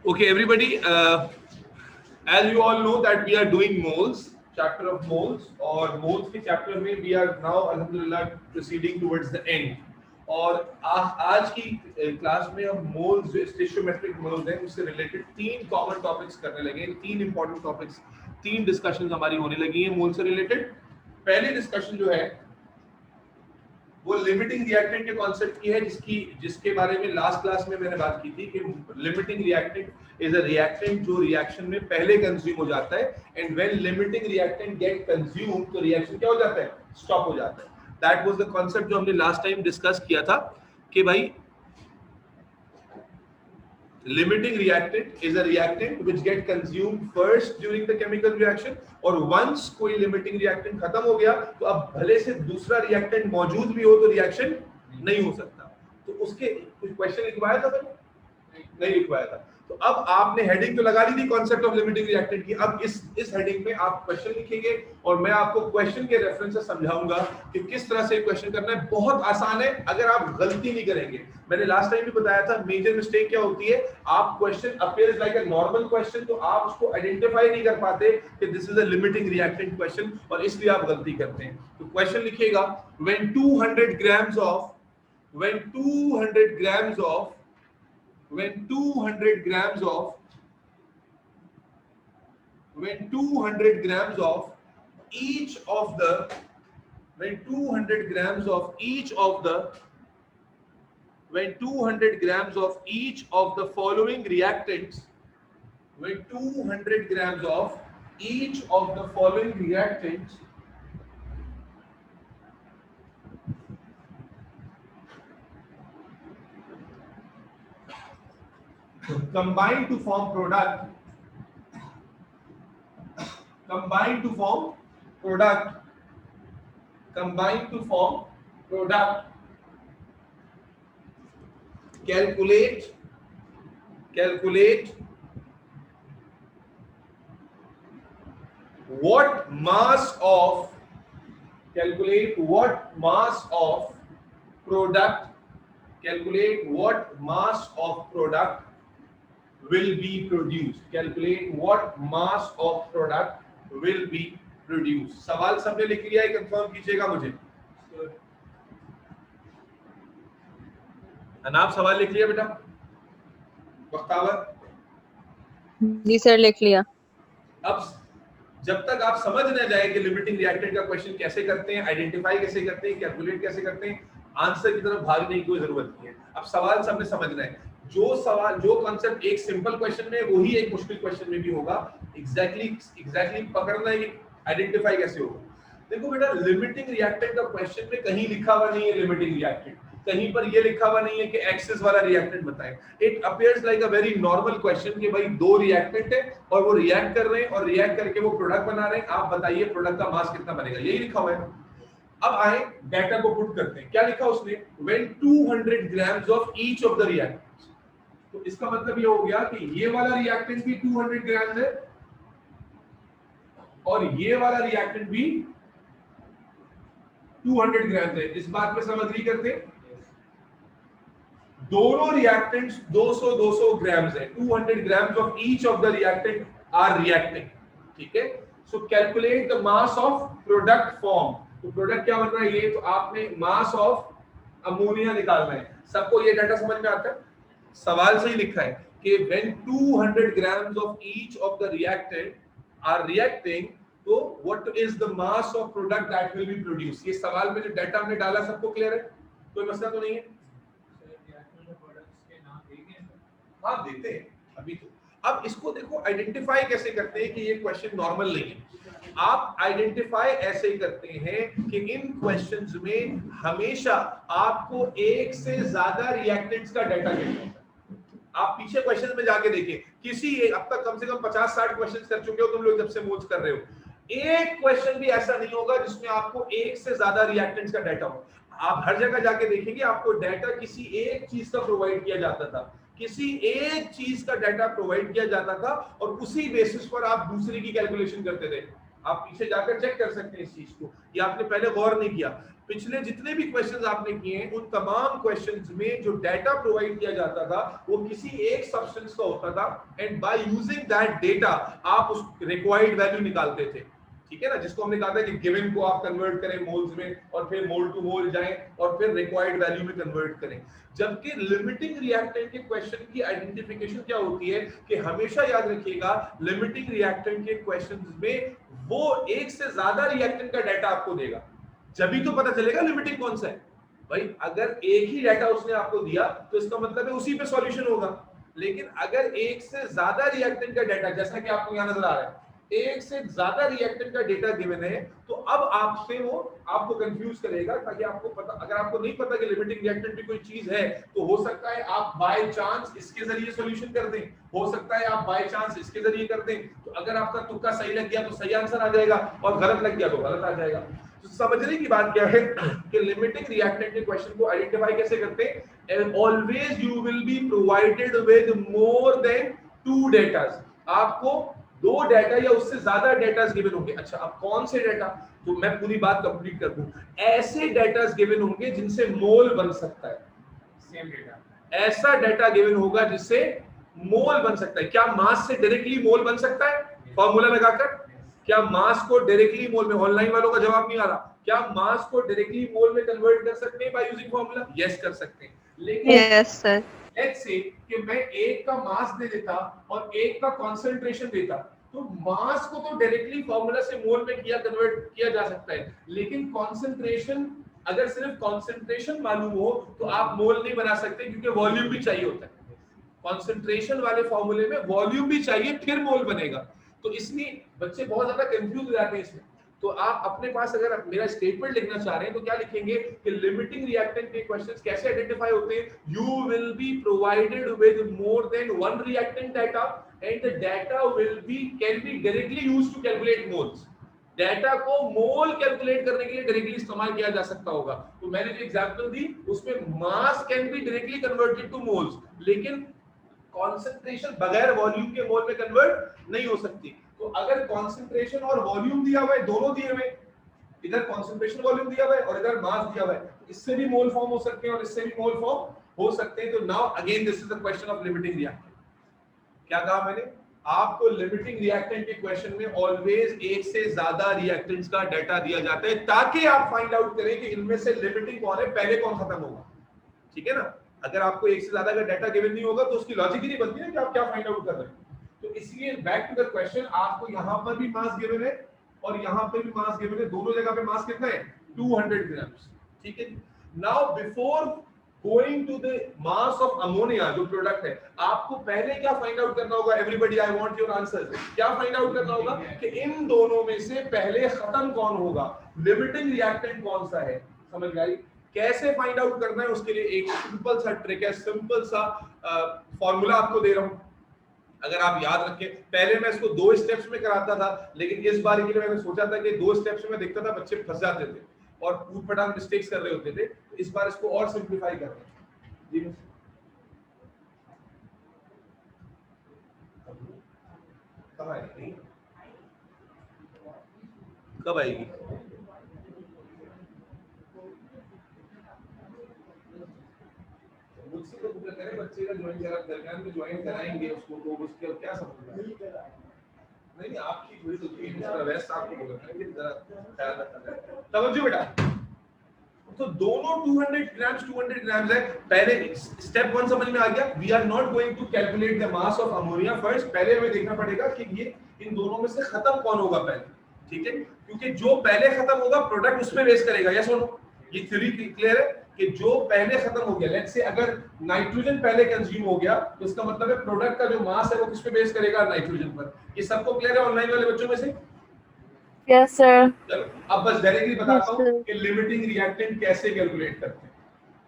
Okay, everybody, as you all know that we are doing moles, chapter of moles, और moles के chapter में we are now alhamdulillah proceeding towards the end. और आज की class में हम moles जो stoichiometric moles हैं उससे related 3 common topics करने लगे, 3 important topics, 3 discussions हमारी होने लगी हैं moles से related. पहली discussion जो है वो लिमिटिंग रिएक्टेंट के कॉन्सेप्ट की है, जिसके बारे में लास्ट क्लास में मैंने बात की थी कि limiting reactant is a reactant जो रिएक्शन में पहले कंज्यूम हो जाता है, and when limiting reactant get consume तो रिएक्शन क्या हो जाता है, स्टॉप हो जाता है. दैट वाज द कॉन्सेप्ट जो हमने लास्ट टाइम डिस्कस किया था कि भाई limiting reactant is a reactant which get consumed first during the chemical reaction, और once कोई limiting reactant खत्म हो गया तो अब भले से दूसरा reactant मौजूद भी हो तो reaction नहीं हो सकता. तो उसके कुछ क्वेश्चन लिखवाया था मैंने, नहीं लिखवाया था. तो अब आपने हेडिंग तो लगा ली थी कॉन्सेप्ट ऑफ लिमिटिंग रिएक्टेंट की. अब इस हेडिंग में आप क्वेश्चन लिखेंगे और मैं आपको क्वेश्चन के रेफरेंस से समझाऊंगा कि किस तरह से क्वेश्चन करना है. बहुत आसान है अगर आप गलती नहीं करेंगे. मैंने लास्ट टाइम भी बताया था मेजर मिस्टेक क्या होती है, आप question appears like a normal question तो आप उसको आइडेंटिफाई नहीं कर पाते कि this is a limiting reactant question, और इसलिए आप गलती करते हैं. तो क्वेश्चन लिखिएगा when 200 grams of when 200 grams of when 200 grams of each of the when 200 grams of each of the when 200 grams of each of the following reactants when 200 grams of each of the following reactants combine to form product calculate what mass of product will be produced. Calculate what mass of product will be produced. सवाल सबने लिख लिया है, confirm कीजिएगा मुझे. अनाप सवाल लिख लिया बेटा? बख्तावर जी सर लिख लिया. अब जब तक आप समझ न जाए कि लिमिटिंग रिएक्टेंट का क्वेश्चन कैसे करते हैं, आइडेंटिफाई कैसे करते हैं, कैलकुलेट कैसे करते हैं, आंसर की तरफ भागने की कोई जरूरत नहीं है. अब सवाल सबने समझना है. जो कॉन्सेप्ट एक सिंपल क्वेश्चन में वही एक मुश्किल क्वेश्चन में भी होगा. एग्जैक्टली पकड़ना है कि आइडेंटिफाई कैसे होगा. देखो बेटा, लिमिटिंग रिएक्टेंट का क्वेश्चन में कहीं लिखा हुआ नहीं है लिमिटिंग रिएक्टेंट, कहीं पर ये लिखा हुआ नहीं है कि एक्सेस वाला रिएक्टेंट बताएं. It appears like a very normal question कि भाई दो रिएक्टेंट है और वो रिएक्ट कर रहे हैं और रिएक्ट करके वो प्रोडक्ट बना रहे हैं, आप बताइए प्रोडक्ट का मास कितना बनेगा, यही लिखा हुआ है. अब आए डाटा को पुट करते हैं. क्या लिखा उसने, when 200 grams of each of the reactants. तो इसका मतलब ये हो गया कि ये वाला रिएक्टेंट भी 200 grams है और ये वाला रिएक्टेंट भी 200 grams है. इस बात में समझ नहीं करते, दोनों रिएक्टेंट्स 200 grams है. 200 grams of each of the reactant are reacting. ठीक है. So calculate the mass of product form. तो प्रोडक्ट क्या बन रहा है ये, तो आपने मास ऑफ अमोनिया निकालना है. सबको ये डाटा समझ में आता है? सवाल सही लिखा है कि when 200 grams of each of the reactant are reacting, तो what is the mass of product that will be produced. ये सवाल में जो डाटा हमने डाला सबको क्लियर है, कोई मसला तो नहीं है? हाँ देते हैं अभी तो. अब इसको देखो आइडेंटिफाई कैसे करते हैं कि ये क्वेश्चन नॉर्मल नहीं है. आप आइडेंटिफाई ऐसे करते हैं कि इन क्वेश्चंस में हमेशा आपको एक से ज्यादा रिएक्टेंट्स का डाटा चाहिए होता है. आप पीछे क्वेश्चन में जाके देखिए, किसी एक अब तक कम से कम 50-60 क्वेश्चंस कर चुके हो तुम लोग जब से मोल्स कर रहे हो. एक क्वेश्चन भी ऐसा नहीं होगा जिसमें आपको एक से ज्यादा रिएक्टेंट्स का डाटा हो. आप हर जगह जाके देखेंगे आपको डाटा किसी एक चीज का प्रोवाइड किया जाता था, किसी एक चीज का डाटा प्रोवाइड किया जाता था और उसी बेसिस पर आप दूसरे की कैलकुलेशन करते थे. आप पीछे जाकर चेक कर सकते हैं इस चीज को, ये आपने पहले गौर नहीं किया. पिछले जितने भी क्वेश्चंस आपने किए हैं उन तमाम क्वेश्चंस में जो डाटा प्रोवाइड किया जाता था वो किसी एक सब्सटेंस का होता था and by using that data आप उस रिक्वायर्ड वैल्यू निकालते थे, ठीक है ना, जिसको हमने कहा था कि गिवन को आप कन्वर्ट करें मोल्स में और फिर मोल टू मोल जाएं और फिर रिक्वायर्ड वैल्यू में कन्वर्ट करें। जबकि लिमिटिंग रिएक्टेंट के क्वेश्चन की आइडेंटिफिकेशन क्या होती है कि हमेशा याद रखिएगा लिमिटिंग रिएक्टेंट के क्वेश्चंस में वो एक से ज्यादा रिएक्टेंट का डाटा आपको देगा, जब ही तो पता चलेगा लिमिटिंग कौन सा है। भाई अगर एक ही डाटा उसने आपको दिया तो इसका मतलब है उसी पे सॉल्यूशन होगा, लेकिन अगर एक से ज्यादा रिएक्टेंट का डाटा, जैसा कि आपको यहां नजर आ रहा है एक से ज्यादा रिएक्टेंट का डेटा गिवन है, तो अब आपसे वो आपको कंफ्यूज करेगा, ताकि आपको पता, अगर आपको नहीं पता कि लिमिटिंग रिएक्टेंट भी कोई चीज है तो हो सकता है आप बाय चांस इसके जरिए सॉल्यूशन कर दें, हो सकता है आप बाय चांस इसके जरिए कर दें, तो अगर आपका तुक्का सही लग गया तो सही आंसर आ जाएगा और गलत लग गया तो गलत आ जाएगा। तो समझने की बात क्या है कि लिमिटिंग रिएक्टेंट के क्वेश्चन को आइडेंटिफाई कैसे करते हैं, always you will be provided with more then 2 datas, आपको 2 डाटा या उससे ज्यादा डेटास गिवन होंगे। अच्छा अब कौन से डाटा, तो मैं पूरी बात कंप्लीट कर दूं, ऐसे डेटास गिवन होंगे जिनसे मोल बन सकता है, सेम डेटा, ऐसा डाटा गिवन होगा जिससे मोल बन सकता है। क्या मास से डायरेक्टली मोल बन सकता है फॉर्मूला लगाकर? क्या मास को डायरेक्टली मोल में, ऑनलाइन वालों का जवाब नहीं आ रहा, क्या मास को डायरेक्टली मोल में कन्वर्ट कर सकते हैं बाय यूजिंग फॉर्मूला? यस कर सकते हैं, लेकिन यस सर। लेट्स से कि मैं एक का मास दे देता और एक का कंसंट्रेशन देता, तो मास को तो डायरेक्टली फार्मूला से मोल में किया कन्वर्ट किया जा सकता है, लेकिन कंसंट्रेशन, अगर सिर्फ कंसंट्रेशन मालूम हो तो आप मोल नहीं बना सकते, क्योंकि वॉल्यूम भी चाहिए होता है। कंसंट्रेशन वाले फॉर्मूले में वॉल्यूम भी चाहिए फिर मोल बनेगा, तो इसलिए बच्चे बहुत ज्यादा कंफ्यूज हो जाते हैं इसमें। तो आप अपने पास अगर आप मेरा स्टेटमेंट लिखना चाह रहे हैं तो क्या लिखेंगे कि लिमिटिंग रिएक्टेंट के क्वेश्चंस कैसे आइडेंटिफाई होते हैं, you will be provided with more than 1 reactant data and the data will be can be directly used to calculate moles, data को मोल कैलकुलेट करने के लिए डायरेक्टली इस्तेमाल किया जा सकता होगा। तो मैंने जो एग्जांपल दी उसमें मास can be directly converted two moles, लेकिन कंसंट्रेशन बगैर वॉल्यूम के मोल में कन्वर्ट नहीं हो सकती। तो अगर कंसंट्रेशन और वॉल्यूम दिया हुआ है, दोनों दिए हुए, इधर कंसंट्रेशन वॉल्यूम दिया हुआ है और इधर मास दिया हुआ है, तो इससे भी मोल फॉर्म हो सकते हैं और इससे भी मोल फॉर्म हो सकते हैं। तो now again this is the question of limiting reactant. क्या कहा मैंने आपको, लिमिटिंग रिएक्टेंट के क्वेश्चन में ऑलवेज एक से ज्यादा रिएक्टेंट्स का डाटा दिया जाता है, ताकि आप फाइंड आउट करें कि इनमें से लिमिटिंग कौन है, पहले कौन खत्म होगा, ठीक है ना। अगर आपको एक से ज्यादा का डाटा गिवन नहीं होगा तो उसकी लॉजिक ही नहीं बनती ना कि आप क्या फाइंड आउट कर रहे हैं। तो इसलिए बैक टू द क्वेश्चन, आपको यहां पर भी मास गिवन है और यहां पर भी मास गिवन है, दोनों जगह पे मास कितना है 200 ग्राम्स, ठीक है। Now before going to the mass of ammonia जो प्रोडक्ट है, आपको पहले क्या फाइंड आउट करना होगा, everybody I want your answers, क्या फाइंड आउट करना होगा कि इन दोनों में से पहले खत्म कौन होगा, लिमिटिंग रिएक्टेंट कौन सा है, समझ गए। कैसे फाइंड आउट करना है उसके लिए एक सिंपल सा ट्रिक है, सिंपल सा फॉर्मूला आपको दे रहा हूं, अगर आप याद रखें। पहले मैं इसको 2 स्टेप्स में कराता था, लेकिन इस बार के लिए मैंने सोचा था कि 2 स्टेप्स में देखता था बच्चे फंस जाते थे और ऊटपटांग मिस्टेक्स कर रहे होते थे, तो इस बार इसको और सिंपलीफाई कर रहे हैं। जी कब आएगी, कब आएगी? मुझसे तो पूछा करें बच्चे का ज्वाइन करा, दरमियान में ज्वाइन कराएंगे उसको, तो उसके क्या समझ नहीं नहीं आपकी थोड़ी तो थी दूसरा वेस्ट आपको बोला था कि जरा ख्याल रखना है। तवज्जो बेटा, तो दोनों 200 ग्राम्स है। पहले स्टेप 1 समझ में आ गया, we are not going to calculate the mass of ammonia first, पहले हमें देखना पड़ेगा कि ये इन दोनों में से खत्म कौन होगा पहले, ठीक है, क्योंकि जो पहले खत्म होगा प्रोडक्ट उसमें बेस करेगा। यस और नो, ये थ्योरी क्लियर है कि जो पहले खत्म हो गया, लेट्स से अगर नाइट्रोजन पहले कंज्यूम हो गया तो इसका मतलब है प्रोडक्ट का जो मास है वो किस पे बेस करेगा, नाइट्रोजन पर। ये सबको क्लियर है ऑनलाइन वाले बच्चों में से? Yes sir. चलो अब बस डायरेक्टली बताता हूं कि लिमिटिंग रिएक्टेंट कैसे कैलकुलेट करते हैं,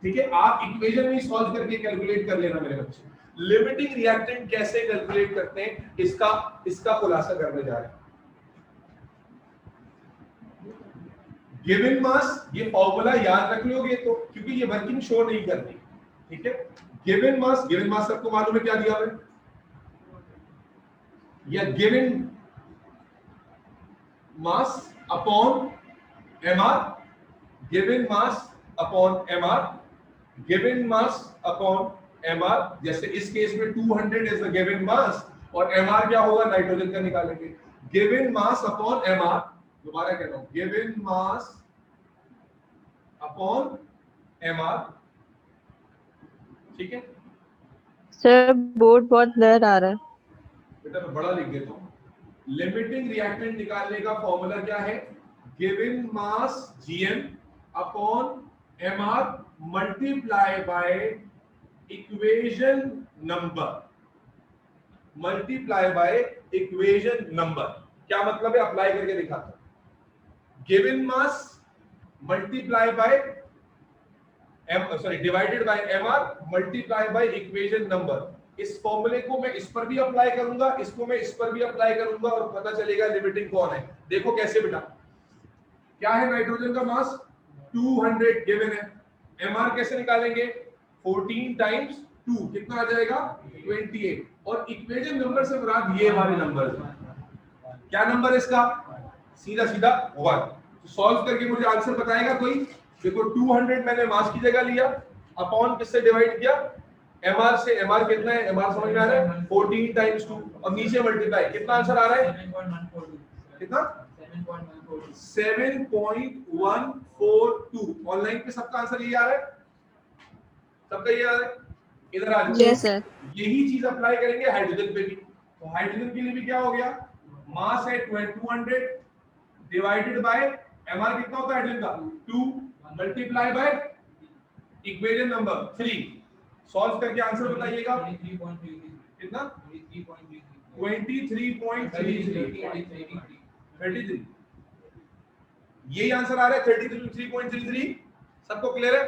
ठीक है। आप इक्वेशन में सॉल्व करके कैलकुलेट कर लेना मेरे बच्चे। लिमिटिंग रिएक्टेंट कैसे कैलकुलेट करते हैं इसका खुलासा करने जा रहे हैं। गिवन मास, ये फॉर्मूला याद रख लोगे तो, क्योंकि ये वर्किंग शो नहीं करती, ठीक है। गिवन मास सबको मालूम है क्या दिया है, या given mass upon MR given mass upon mr, given mass upon mr, जैसे इस केस में 200 इज द गिवन मास और mr क्या होगा नाइट्रोजन का निकालेंगे, गिवन मास अपॉन mr, दोबारा कह रहा हूं गिवन मास अपॉन mr, ठीक है सर बोर्ड बहुत ब्लर आ रहा है। बेटा मैं बड़ा लिख देता हूं, लिमिटिंग रिएक्टेंट निकालने का फॉर्मूला क्या है, given mass gm upon mr multiply by equation number, multiply by equation number. क्या मतलब है, अप्लाई करके दिखाता हूं, given mass multiply by divided by mr multiply by equation number. इस फॉर्मूले को मैं इस पर भी अप्लाई करूंगा, इसको मैं इस पर भी अप्लाई करूंगा और पता चलेगा लिमिटिंग कौन है। देखो कैसे बेटा, क्या है नाइट्रोजन का मास 200 गिवन है, mr कैसे निकालेंगे 14 टाइम्स 2 कितना आ जाएगा 28, और इक्वेशन नंबर से मुराद ये वाले नंबर है। क्या नंबर है इसका, सीधा सीधा 1। तो सॉल्व करके मुझे आंसर बताएगा कोई। देखो 200 मैंने मास की जगह लिया, अपॉन किससे डिवाइड किया, mr से। mr कितना है, mr समझ में आ रहा है 14 टाइम्स 2, और नीचे मल्टीप्लाई, कितना आंसर आ रहा है, कितना 7.142। ऑनलाइन पे सबका आंसर यही आ रहा है, सबका यही आ रहा है, इधर आ जाओ। Yes sir. यही चीज अप्लाई करेंगे हाइड्रोजन पे भी। तो हाइड्रोजन के लिए भी क्या हो गया, मास है 200 डिवाइडेड बाय mr कितना होता है हाइड्रोजन का 2 multiply by equation number 3। Solve करके आंसर बताइएगा कितना 23.33। यही आंसर आ रहा है 33.33। सबको क्लियर है,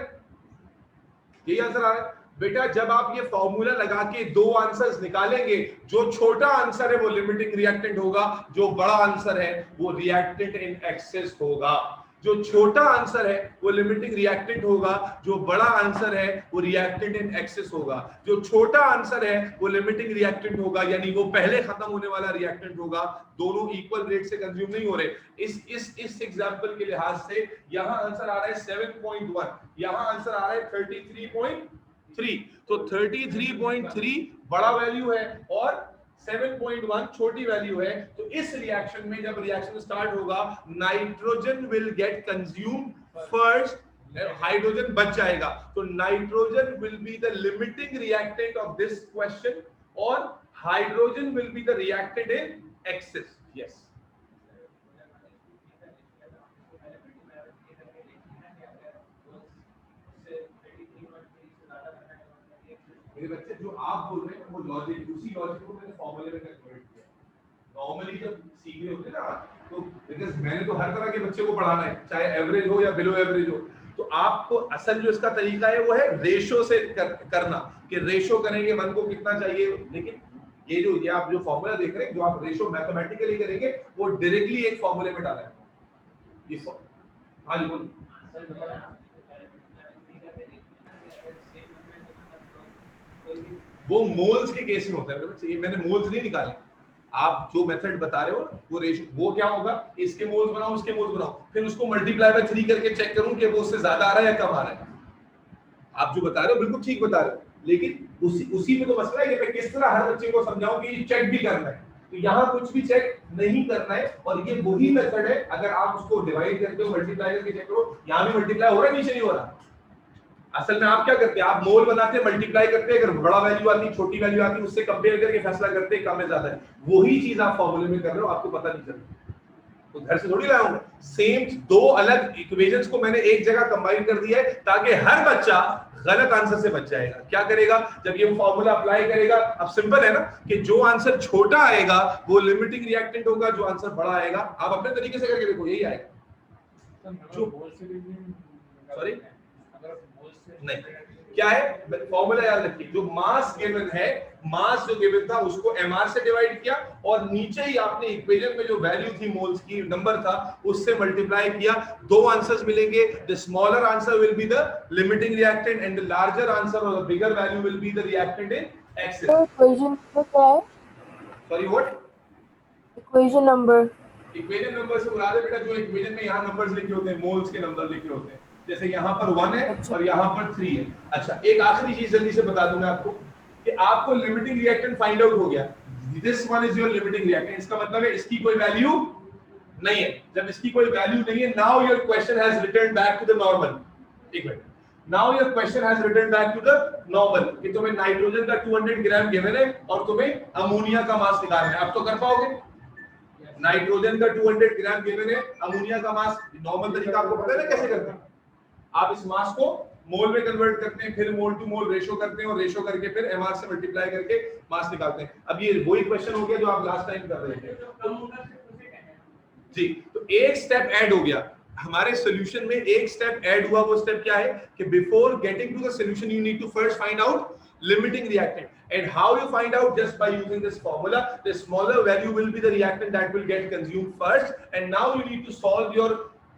यही आंसर आ रहा है बेटा। जब आप ये फॉर्मूला लगा के दो आंसर्स निकालेंगे, जो छोटा आंसर है वो लिमिटिंग रिएक्टेंट होगा, जो बड़ा आंसर है वो रिएक्टेंट इन एक्सेस होगा। जो छोटा आंसर है वो लिमिटिंग रिएक्टेंट होगा, जो बड़ा आंसर है वो रिएक्टेंट इन एक्सेस होगा। जो छोटा आंसर है वो लिमिटिंग रिएक्टेंट होगा, यानी वो पहले खत्म होने वाला रिएक्टेंट होगा। दोनों इक्वल रेट से कंज्यूम नहीं हो रहे। इस एग्जांपल के लिहाज से यहां आंसर आ रहा है 7.1, यहां आंसर आ रहा है 33.3। तो 33.3 बड़ा वैल्यू है और 7.1 छोटी वैल्यू है। तो इस रिएक्शन में जब रिएक्शन स्टार्ट होगा, nitrogen will get consume first, hydrogen बच जाएगा। तो nitrogen will be the limiting reactant of this question और hydrogen will be the reactant in excess. Yes, मेरे बच्चे जो आप बोल रहे हैं वो लॉजिक, उसी लॉजिक को मैंने फॉर्मूले में कन्वर्ट किया। नॉर्मली जब सीख रहे होते हैं ना, तो बिकॉज़ मैंने तो हर तरह के बच्चे को पढ़ाना है, चाहे एवरेज हो या बिलो एवरेज हो। तो आपको असल जो इसका तरीका है वो है रेशो से करना, कि रेशो करेंगे मन को कितना चाहिए। लेकिन ये आप जो फॉर्मूला देख रहे हैं, जो आप रेशो मैथमेटिकली करेंगे, वो डायरेक्टली एक फॉर्मूले में डाला है। ये हाँ जी बोलिए। वो मोल्स के केस में होता है, मैंने मोल्स नहीं निकाले। आप जो मेथड बता रहे हो वो रेशियो, वो क्या होगा, इसके मोल्स बनाओ उसके मोल्स बनाओ, फिर उसको मल्टीप्लाई बाय 3 करके चेक करूं कि वो उससे ज्यादा आ रहा है या कम आ रहा है। आप जो बता रहे हो बिल्कुल ठीक बता रहे हो, लेकिन उसी में तो मसला है कि मैं किस तरह हर बच्चे को समझाऊं कि चेक भी करना है। तो यहाँ कुछ भी चेक नहीं करना है, और ये वही मेथड है। अगर आप उसको डिवाइड करते हो, मल्टीप्लाई करके चेक करो, यहाँ भी मल्टीप्लाई हो रहा है, नीचे नहीं हो रहा। असल में आप क्या करते हैं, आप मोल बनाते हैं, मल्टीप्लाई करते हैं, अगर बड़ा वैल्यू आती, छोटी वैल्यू आती, उससे कंपेयर करके फैसला करते हैं कम है ज्यादा है। वही चीज आप फॉर्मूले में कर रहे हो, आपको पता नहीं चलता। तो घर से थोड़ी लाया हूं, सेम दो अलग इक्वेशंस को मैंने एक जगह कंबाइन कर दिया है, ताकि हर बच्चा गलत आंसर से बच जाएगा। क्या करेगा, जब ये फॉर्मूला अप्लाई करेगा, अब सिंपल है ना, कि जो आंसर छोटा आएगा वो लिमिटिंग रिएक्टेंट होगा, जो आंसर बड़ा आएगा आप अपने तरीके से करके देखो, यही आएगा। सॉरी नहीं, क्या है फॉर्मूला याद रखिए, जो मास गिवन है, मास जो गिवन था उसको mr से डिवाइड किया, और नीचे ही आपने इक्वेशन में जो वैल्यू थी मोल्स की, नंबर था, उससे मल्टीप्लाई किया। दो आंसर्स मिलेंगे, the smaller answer will be the limiting reactant and the larger answer और the bigger value will be the reactant in excess. Equation number क्या है? Sorry what? Equation number equation number से मुराद है बेटा, जो इक्वेशन में यहाँ नंबर्स लिखे होते हैं, मोल्स के नंबर लिखे होते हैं, जैसे यहाँ पर 1 है और यहाँ पर 3 है। अच्छा, एक आखिरी चीज जल्दी से बता दूं मैं आपको कि आपको लिमिटिंग रिएक्टेंट फाइंड आउट हो गया, this one is your limiting reactant, इसका मतलब है इसकी कोई वैल्यू नहीं है। जब इसकी कोई वैल्यू नहीं है, now your question has return back to the normal. एक minute, now your question has return back to the normal कि तुम्हें नाइट्रोजन का 200 ग्राम गिवन है और तुम्हें अमोनिया का मास निकालना है। अब तो कर पाओगे, नाइट्रोजन का 200 ग्राम गिवन है, अमोनिया का मास, नॉर्मल तरीका आपको पता है ना कैसे करते हैं। आप इस मास को मोल में कन्वर्ट करते हैं, फिर मोल टू मोल रेशो करते हैं और रेशो करके फिर एमआर से मल्टीप्लाई करके मास निकालते हैं। अब ये वही क्वेश्चन हो गया जो आप लास्ट टाइम कर रहे थे जी। तो एक स्टेप ऐड हो गया हमारे सॉल्यूशन में, एक स्टेप ऐड हुआ। वो स्टेप क्या है कि before getting to the solution you need to first find out limiting reactant, and how you find out? Just by using this formula. The smaller value will be the reactant that will get consumed first, and now you need to solve your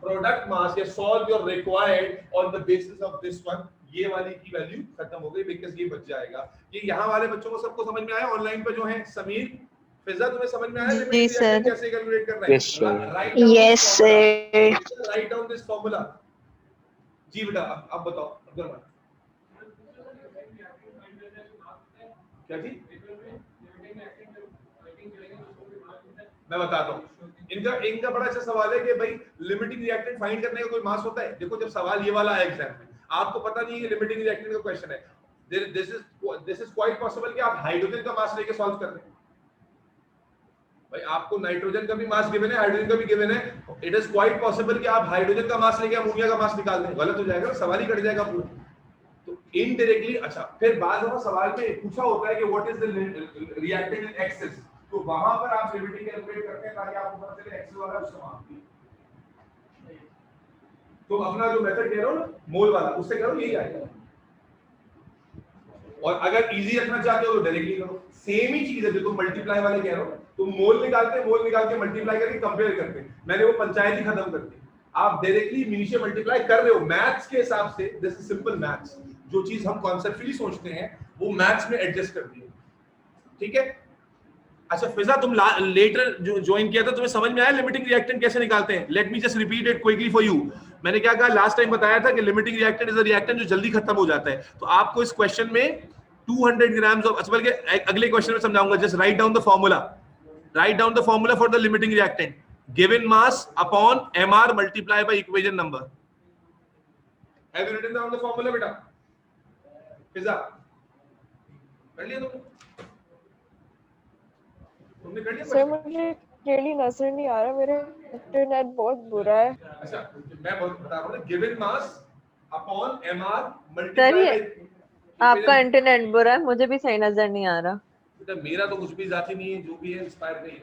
product mass या solve your required on the basis of this one. ये वाली की value खत्म हो गई because ये बच जाएगा। ये यहाँ वाले बच्चों को सबको समझ में आया? ऑनलाइन पे जो है समीर, फिजा, तुम्हें समझ में आया जी सर। कैसे कैलकुलेट करना है? Yes, sir. Yes, sir. Write down this formula. जी बेटा, अब बताओ अब्दुल रहमान। क्या जी? मैं बताता हूँ, इनका बड़ा अच्छा सवाल है कि भाई लिमिटिंग रिएक्टेंट फाइंड करने का कोई मास होता है? देखो, जब सवाल ये वाला है एग्जाम में, आपको पता नहीं है कि लिमिटिंग रिएक्टेंट का क्वेश्चन है, दिस इज क्वाइट पॉसिबल कि आप हाइड्रोजन का मास लेके सॉल्व कर रहे हैं। भाई आपको नाइट्रोजन का भी मास गिवन है, हाइड्रोजन का भी गिवन है, इट इज क्वाइट पॉसिबल कि आप हाइड्रोजन का मास लेके अमोनिया का मास निकाल दें। गलत हो जाएगा, सवाल ही कट जाएगा पूरा। तो इनडायरेक्टली, अच्छा, फिर बाद में सवाल में पूछा होता है कि what is the reactant in access, तो वहां पर आप लिमिटिंग कैलकुलेट करते हैं ताकि आपको पता चले एक्सेस वाला उसका मान। तो अपना जो मेथड कह रहा हूं ना मोल वाला, उससे करो यही आएगा। और अगर इजी रखना चाहते हो तो डायरेक्टली करो, सेम ही चीज है। देखो मल्टीप्लाई वाले कह रहा हूं, तो मोल निकालते हैं, मोल निकाल के मल्टीप्लाई करके कंपेयर करते हैं। मैंने वो पंचायत ही खत्म कर दी, आप डायरेक्टली नीचे मल्टीप्लाई कर रहे हो मैथ्स के हिसाब से। This is simple maths. जो चीज हम कॉन्सेप्चुअली सोचते हैं वो मैथ्स में एडजस्ट कर दिए, ठीक है? अच्छा फिजा, तुम लेटर जो ज्वाइन किया था, तुम्हें समझ में आया लिमिटिंग रिएक्टेंट कैसे निकालते हैं? Let me just repeat it quickly for you. मैंने क्या कहा लास्ट टाइम, बताया था कि limiting reactant is a reactant जो जल्दी खत्म हो जाता है। तो आपको इस क्वेश्चन में 200 ग्राम्स ऑफ, अच्छा बल्कि अगले क्वेश्चन में समझाऊंगा, just write down the formula, write down the formula for the limiting reactant, given mass upon mr multiply by equation number. Have you written down the formula बेटा? फिजा कर लिया तुमने कर लिया? सर मुझे क्लियरली नजर नहीं आ रहा, मेरा इंटरनेट बहुत बुरा है। अच्छा, मैं बता रहा हूं ना, given mass upon mr multiply. आपका इंटरनेट बुरा है, मुझे भी सही नजर नहीं आ रहा। बेटा मेरा तो कुछ भी जाती नहीं है, जो भी है इंस्पायर नहीं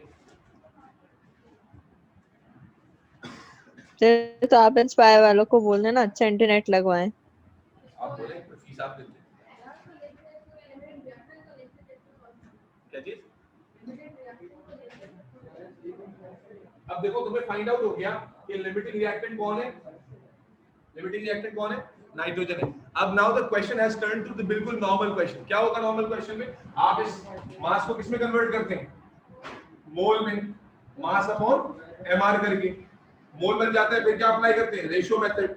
है। तो आप इंस्पायर वालों को बोल देना अच्छा इंटरनेट लगवाएं। आप बोले फीस आप देते क्या चीज? अब देखो तुम्हें फाइंड आउट हो गया कि लिमिटिंग रिएक्टेंट कौन है। लिमिटिंग रिएक्टेंट कौन है? नाइट्रोजन है। अब now the question has turn to the बिल्कुल नॉर्मल क्वेश्चन। क्या होगा नॉर्मल क्वेश्चन में? आप इस मास को किस में कन्वर्ट करते हैं? मोल में, मास अपॉन mr करके मोल बन जाता है। फिर क्या अप्लाई करते हैं? Ratio method.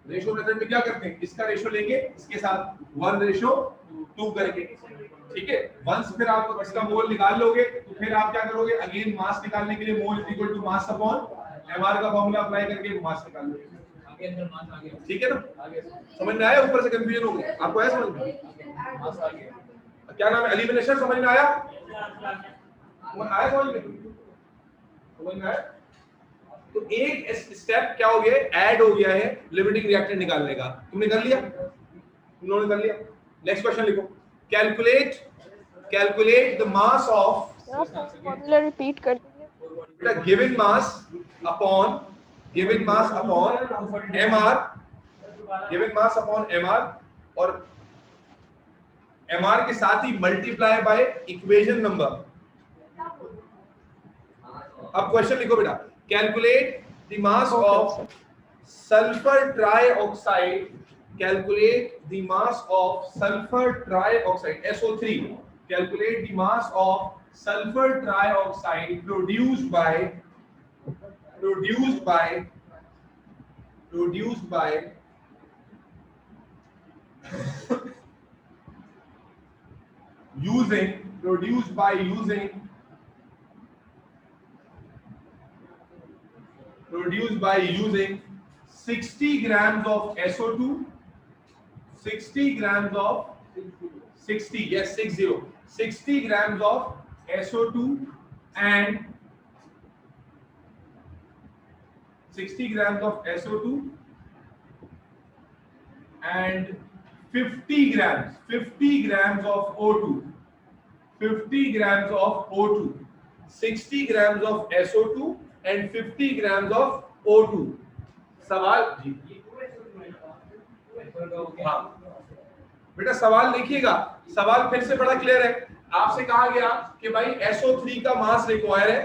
रेशियो मेथड में क्या करते हैं? इसका रेशियो लेंगे इसके साथ 1:2 करके, ठीक है? वंस फिर आप इसका मोल निकाल लोगे तो फिर आप क्या करोगे? अगेन मास निकालने के लिए mole is equal to mass upon mr का फार्मूला अप्लाई करके मास निकाल लोगे। आगे अंदर मास आ गया, ठीक है ना? आगे समझ में आया? ऊपर से कंफ्यूजन हो गया आपको? ऐसा समझ में मास आ गया। क्या नाम है? एलिमिनेशन। समझ में आया? आया समझ में आया? तो एक स्टेप क्या हो गया? ऐड हो गया है लिमिटिंग रिएक्टेंट निकालने का। तुमने कर लिया? तुमने कर लिया? नेक्स्ट क्वेश्चन लिखो। Calculate the mass of, formula repeat कर दीजिए। Given mass upon mr, given mass upon mr और mr के साथ ही मल्टीप्लाई बाय इक्वेशन नंबर। अब क्वेश्चन लिखो बेटा। Calculate the mass of sulphur trioxide, calculate the mass of sulphur trioxide SO3, calculate the mass of sulphur trioxide produced by produced by using 60 grams of SO2, 60 grams of 60 grams of SO2 and 60 grams of SO2 and 50 grams of O2, 50 grams of O2, 60 grams of SO2 and 50 grams of O2. सवाल जी हाँ बेटा सवाल देखिएगा, सवाल फिर से बड़ा clear है। आपसे कहा गया कि भाई SO3 का मास रिक्वायर है,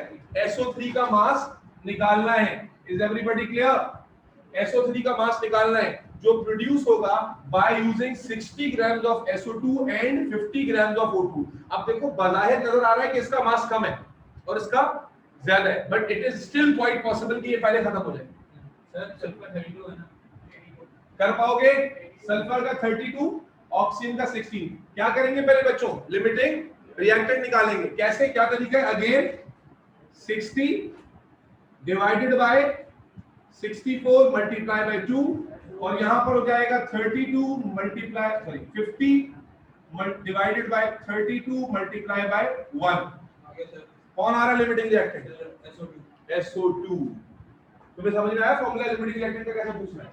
SO3 का मास निकालना है। Is everybody clear? SO3 का मास निकालना है जो प्रोड्यूस होगा by using 60 grams of SO2 and 50 grams of O2। अब देखो बज़ाहिर नजर आ रहा है कि इसका मास कम है और इसका ज्यादा है, but it is still quite possible कि ये पहले खत्म हो जाए। सर सल्फर 32 है ना, कर पाओगे? सल्फर का 32, ऑक्सीजन का 16। क्या करेंगे पहले बच्चों? लिमिटिंग रिएक्टेंट निकालेंगे। कैसे, क्या तरीका है? Again 60 divided by 64 multiply by 2 और यहां पर हो जाएगा 32 multiply 50 divided by 32 multiply by 1। कौन आ रहा है लिमिटिंग रिएक्टेंट? SO2। तुम्हें समझ में आया फॉर्मूला लिमिटिंग रिएक्टेंट का कैसे पूछना है?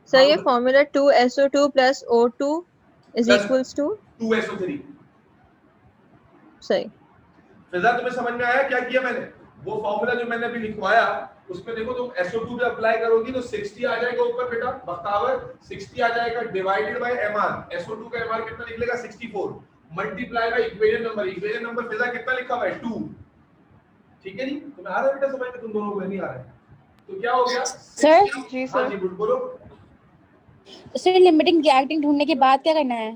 सर ये formula 2SO2 plus O2 is equals to 2SO3। सही। फिजा तुम्हें समझ में आया क्या किया मैंने? वो फॉर्मूला जो मैंने अभी लिखवाया उसमें देखो तुम SO2 पे अप्लाई करोगी तो 60 आ जाएगा ऊपर बेटा, बराबर 60 आ जाएगा डिवाइडेड बाय mr। SO2 का mr कितना निकलेगा? 64 मल्टीप्लाई बाय इक्वेशन नंबर फिजा कितना लिखा हुआ है? 2। ठीक है जी, तुम्हें आ रहा है बेटा समझ में? तुम दोनों को नहीं आ रहा है तो क्या हो गया सर? जी सर। जी बोलो सर। लिमिटिंग रिएक्टेंट ढूंढने के बाद क्या करना है?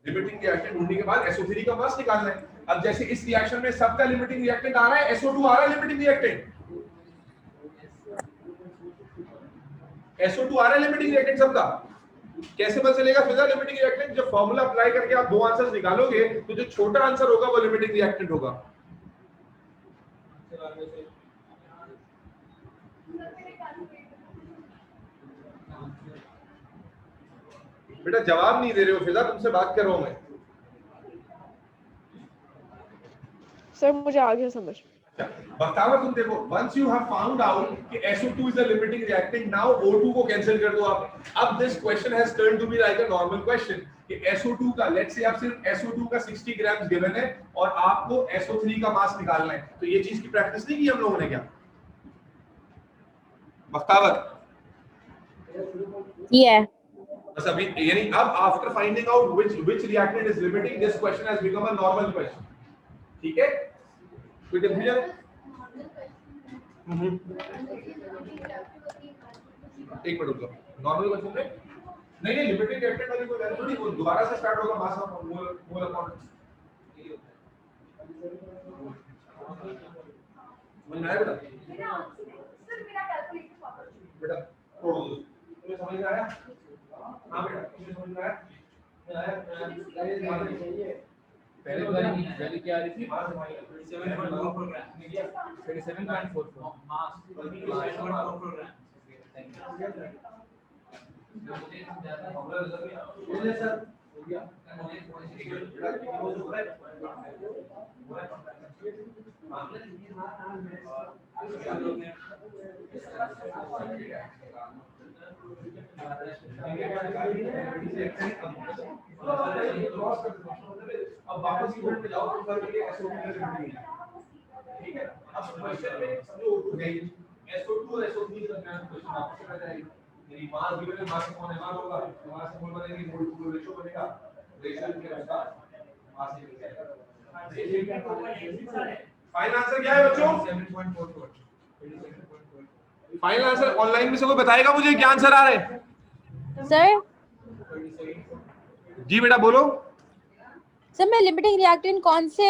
लिमिटिंग रिएक्टेंट ढूंढने के बाद SO3 का मास निकालना है। अब जैसे इस रिएक्शन में सबका लिमिटिंग रिएक्टेंट आ रहा है, SO2 आ रहा है लिमिटिंग रिएक्टेंट, SO2 आ रहा है लिमिटिंग रिएक्टेंट सबका। कैसे पता चलेगा फिजा लिमिटिंग रिएक्टेंट? जब फार्मूला अप्लाई करके आप दो आंसर्स निकालोगे तो जो छोटा आंसर होगा वो लिमिटिंग रिएक्टेंट होगा। बेटा जवाब नहीं दे रहे हो फिजा, तुमसे बात कर रहा हूं मैं। सर मुझे आ गया समझ। बताओ तुम देखो, once you have found out कि SO2 is a limiting reactant, now O2 को कैंसिल कर दो आप। अब this question has turned to be like a normal question कि SO2 का लेट्स से आप सिर्फ SO2 का 60 ग्राम गिवन है और आपको SO3 का मास निकालना है, तो ये चीज की प्रैक्टिस नहीं की हम लोगों ने क्या? बख्तावर Yeah. बस अभी यानी अब after finding out which reactant is limiting, this question has become a normal question। ठीक है, कोई कंफ्यूजन? एक मिनट रुको, नॉर्मल क्वेश्चन में नहीं लिमिटिंग रिएक्टेंट वाली कोई वैल्यू थोड़ी, वो दोबारा से स्टार्ट होगा मास ऑफ मोल अपॉन समझ में आया बेटा? बेटा छोड़ो, तुम्हें समझ में आया? हाँ बेटा तुम्हें समझ में आया? पहले वैल्यू क्या आ रही थी? 37.44 मास 37.44 ग्राम। सर हो गया अब वापस यूनिट पे जाओ तो कर के SO2 की लिमिट है। ठीक है, अब क्वेश्चन में समझो हो गई SO2 और SO3 का क्वेश्चन आपको पता है। मेरी मास गिवन है, मास कौन है? मास होगा, मास मोल बनेगी, मोल टू रेशियो बनेगा, रेशियो के अनुसार मास निकल जाएगा। फाइनल आंसर क्या है बच्चों? 7.44। फाइनल आंसर ऑनलाइन में से कोई बताएगा मुझे क्या आंसर आ रहा है? सर जी बेटा बोलो। सर मैं लिमिटिंग रिएक्टेंट कौन से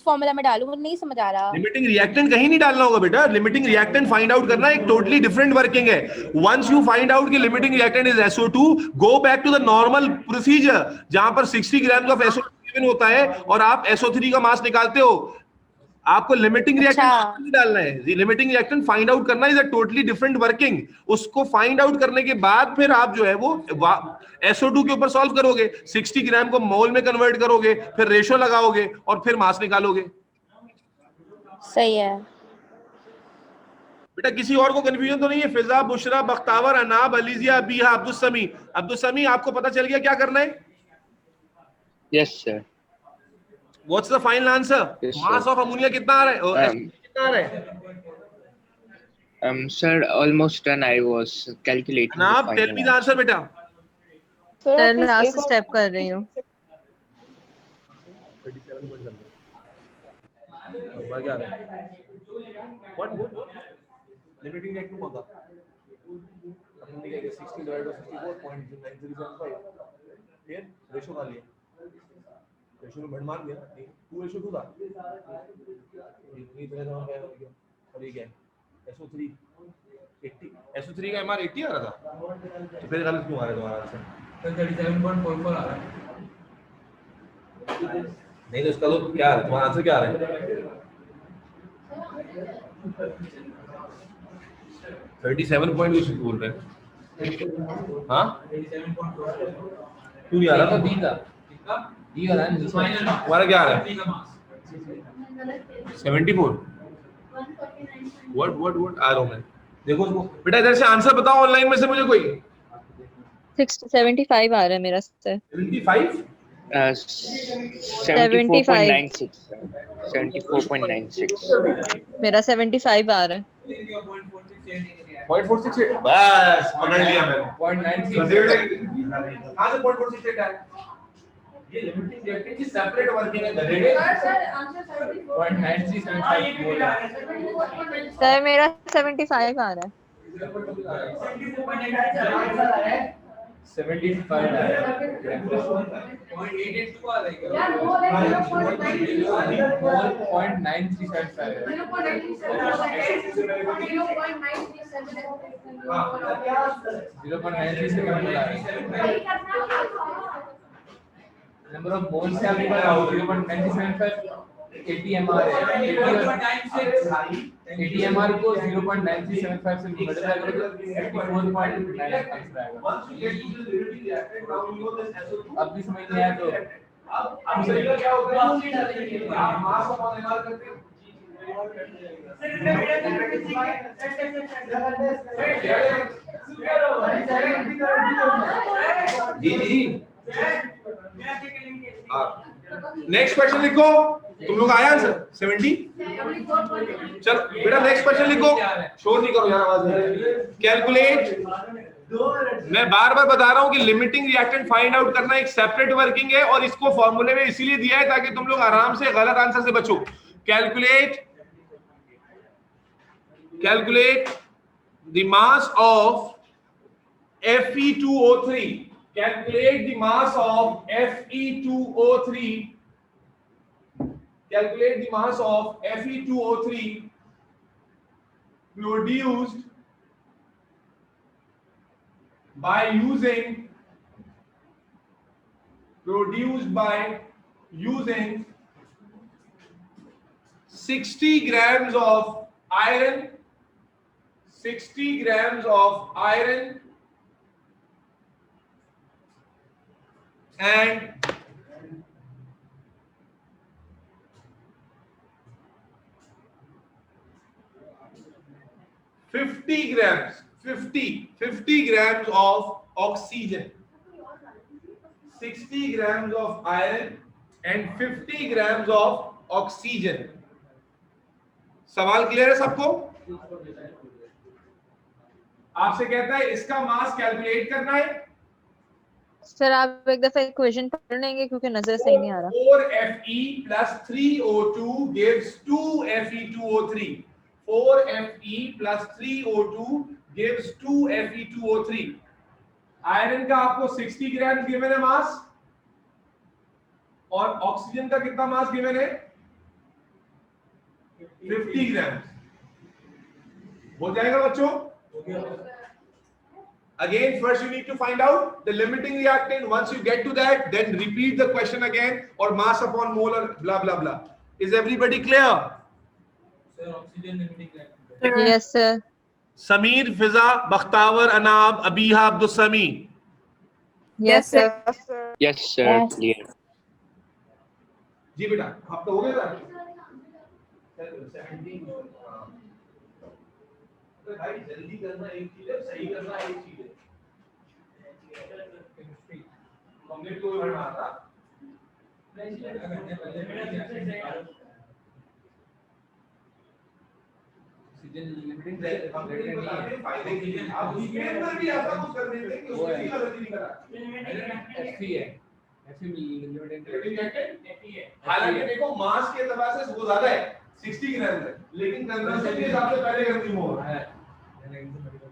फॉर्मूला में डालूं, नहीं समझ आ रहा। लिमिटिंग रिएक्टेंट कहीं नहीं डालना होगा बेटा, लिमिटिंग रिएक्टेंट फाइंड आउट करना एक टोटली डिफरेंट वर्किंग है। वंस यू फाइंड आउट कि limiting reactant is SO2, go back to the normal procedure जहां पर 60 ग्राम ऑफ SO2 गिवन होता है और आप SO3 का मास निकालते हो। आपको लिमिटिंग रिएक्टेंट नहीं डालना है, लिमिटिंग रिएक्टेंट फाइंड आउट करना is a totally different working. उसको फाइंड आउट करने के बाद फिर आप जो है वो SO2 के ऊपर सॉल्व करोगे, 60 ग्राम को मोल में कन्वर्ट करोगे, फिर रेशो लगाओगे और फिर मास निकालोगे। सही है बेटा किसी और को कंफ्यूजन तो नहीं है? फिजा, बुशरा, बख्तावर, अनाब, अलीजिया, बीहा, अब्दुल समी। अब्दुल समी आपको पता चल गया क्या करना है? Yes, sir. What's the final answer? Yes, sir. Mass of ammonia कितना आ रहा है? कितना आ रहा है? Sir, almost done. I was calculating the Anab tell me the final answer बेटा। सर सर आप मैं इस लास्ट एक और- स्टेप कर रही हूँ। 37 क्या आ रहा है? What? लिमिटिंग रिएक्टेंट कौन था? अपने लिए 60 डिवाइड बाय 64.9375। फिर रेशो का लिया, रेशो में बढ़ मार दिया, 2:2 था। इतनी तरह का है और ये क्या है? SO3 80, SO3 का MR 80 आ रहा था, तो फिर गलत क्यों आ रहा है तुम्हारा आंसर? 37.44 आ रहा है। नहीं तो इसका तो क्या है, तुम्हारा आंसर क्या आ रहा है? 37 पॉइंट कुछ बोल रहे हैं। हाँ 37.44 क्यों नहीं आ रहा? बी का डी वाला है फाइनल मार्क्स। तुम्हारा क्या आ रहा है? बी का मार्क्स 74। व्हाट आ रहा हूं मैं? देखो उसको बेटा, इधर से आंसर बताओ ऑनलाइन में से मुझे कोई। 75 आ रहा है मेरा सर। 75 74.96. 74.96. मेरा 75 आ रहा है। 0.468 बस पकड़ लिया मैंने। 0.96 कहां से 0.468 आया? ये लिमिटिंग रिएक्टेंट की सेपरेट वर्किंग है गधेड़े। 0.9375 बोल रहा है। सर मेरा 75 आ रहा है। 75 आ रहा है। 0.882 आ रहा है। 0.9375 नंबर ऑफ मोल्स का भी बताओ। 0.975 ATMR है। ATMR को 0.9375 से मल्टीप्लाई करो तो 54.9 आंसर आएगा। अब भी समझ नहीं आया तो क्या होता है? आप मास को मॉडिफाई करते हैं। जी नेक्स्ट क्वेश्चन लिखो। तुम लोग आया आंसर 70? चलो बेटा नेक्स्ट क्वेश्चन लिखो। शोर नहीं करो यार, आवाज नहीं। कैलकुलेट, मैं बार बार बता रहा हूं कि लिमिटिंग रिएक्टेंट फाइंड आउट करना एक सेपरेट वर्किंग है और इसको फॉर्मूले में इसीलिए दिया है ताकि तुम लोग आराम से गलत आंसर से बचो। Calculate the mass of Fe2O3, calculate the mass of Fe2O3, calculate the mass of Fe2O3 produced by using 60 grams of iron, 60 grams of iron and 50 grams of oxygen. 60 grams of iron and 50 grams of oxygen. सवाल clear है सबको? आपसे कहता है इसका mass calculate करना है। Sir आप एक दफा इक्वेशन पढ़ लेंगे क्योंकि नजर सही नहीं आ रहा। 4Fe plus 3O2 gives 2Fe2O3. 4Fe plus 3O2 gives 2Fe2O3. Iron का आपको 60 ग्राम गिवन है मास, और ऑक्सीजन का कितना मास गिवन है 50 ग्राम। हो जाएगा बच्चों? Again, first you need to find out the limiting reactant. Once you get to that, then repeat the question again, or mass upon molar, blah blah blah. Is everybody clear? Sir, oxygen limiting reactant. Yes, sir. Sameer, Fiza, Bakhtavar, Anab, Abiha, Abdus Sami. Yes, sir. Yes, sir. Yes, sir. Yes. Clear. जी बेटा, आपका हो गया था? 17। तो भाई जल्दी करना एक चीज है, सही करना एक चीज है। हमने तो पढ़ा था। Oxygen limiting फायदे reactant के लिए आप वीकेंड पर भी ऐसा कुछ कर देते हैं कि उसमें भी गलती नहीं करा। Fe है। Fe limiting हालांकि देखो मास के एतबार से वो ज्यादा है 60 ग्राम है, लेकिन कंजम्पशन के हिसाब से पहले कंज्यूम होगा। है।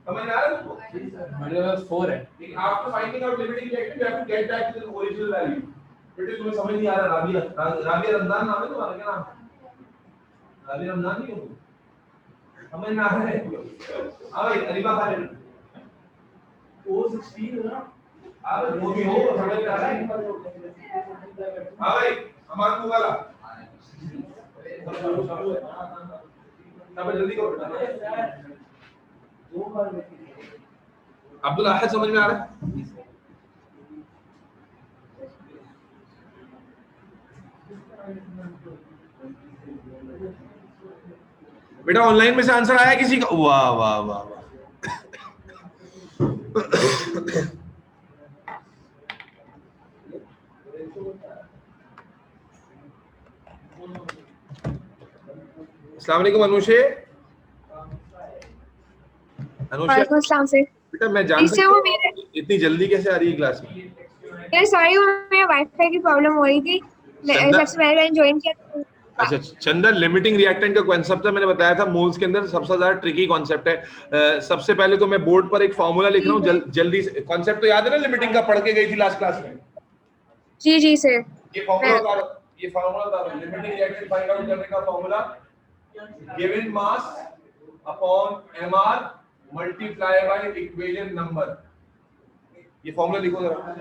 समझ आ रहा है तुमको? मतलब 4 है। After finding out limiting reactant, you have to get back to the original value. बेटे तुम्हें समझ नहीं आ रहा? राबिया रमजान नाम है तुम्हारा, क्या नाम? राबिया रमजान नहीं हो तुम? समझ ना आ रहा है? हाँ भाई अरीबा खान वो 16 है ना? आप वो भी हो समझ में आ रहा है? हाँ भाई हमारा को वाला अब जल्दी करो बेटा। अब्दुल अहद समझ में आ रहा है? बेटा ऑनलाइन में से आंसर आया किसी का? वाह वाह वाह वाह। अस्सलाम वालेकुम अनुषे। वालेकुम अस्सलाम सर। बेटा मैं जान इससे वो मेरे इतनी जल्दी कैसे आ रही है क्लास में? यार सॉरी, वो मेरे वाईफाई की प्रॉब्लम हो रही थी। चंदा- सबसे पहले मैंने ज्वाइन किया तो अच्छा चंदन, लिमिटिंग रिएक्टेंट का कॉन्सेप्ट है, मैंने बताया था मोल्स के अंदर सबसे ज्यादा ट्रिकी कॉन्सेप्ट है। सबसे पहले तो मैं बोर्ड पर एक फार्मूला लिख रहा हूँ, जल्दी से। कॉन्सेप्ट तो याद है ना लिमिटिंग का? पढ़ के गई थी लास्ट क्लास में। जी जी सर। ये फार्मूला था लिमिटिंग रिएक्शन फाइंड आउट करने का formula, given mass upon MR multiply by equation number. ये फार्मूला लिखो जरा,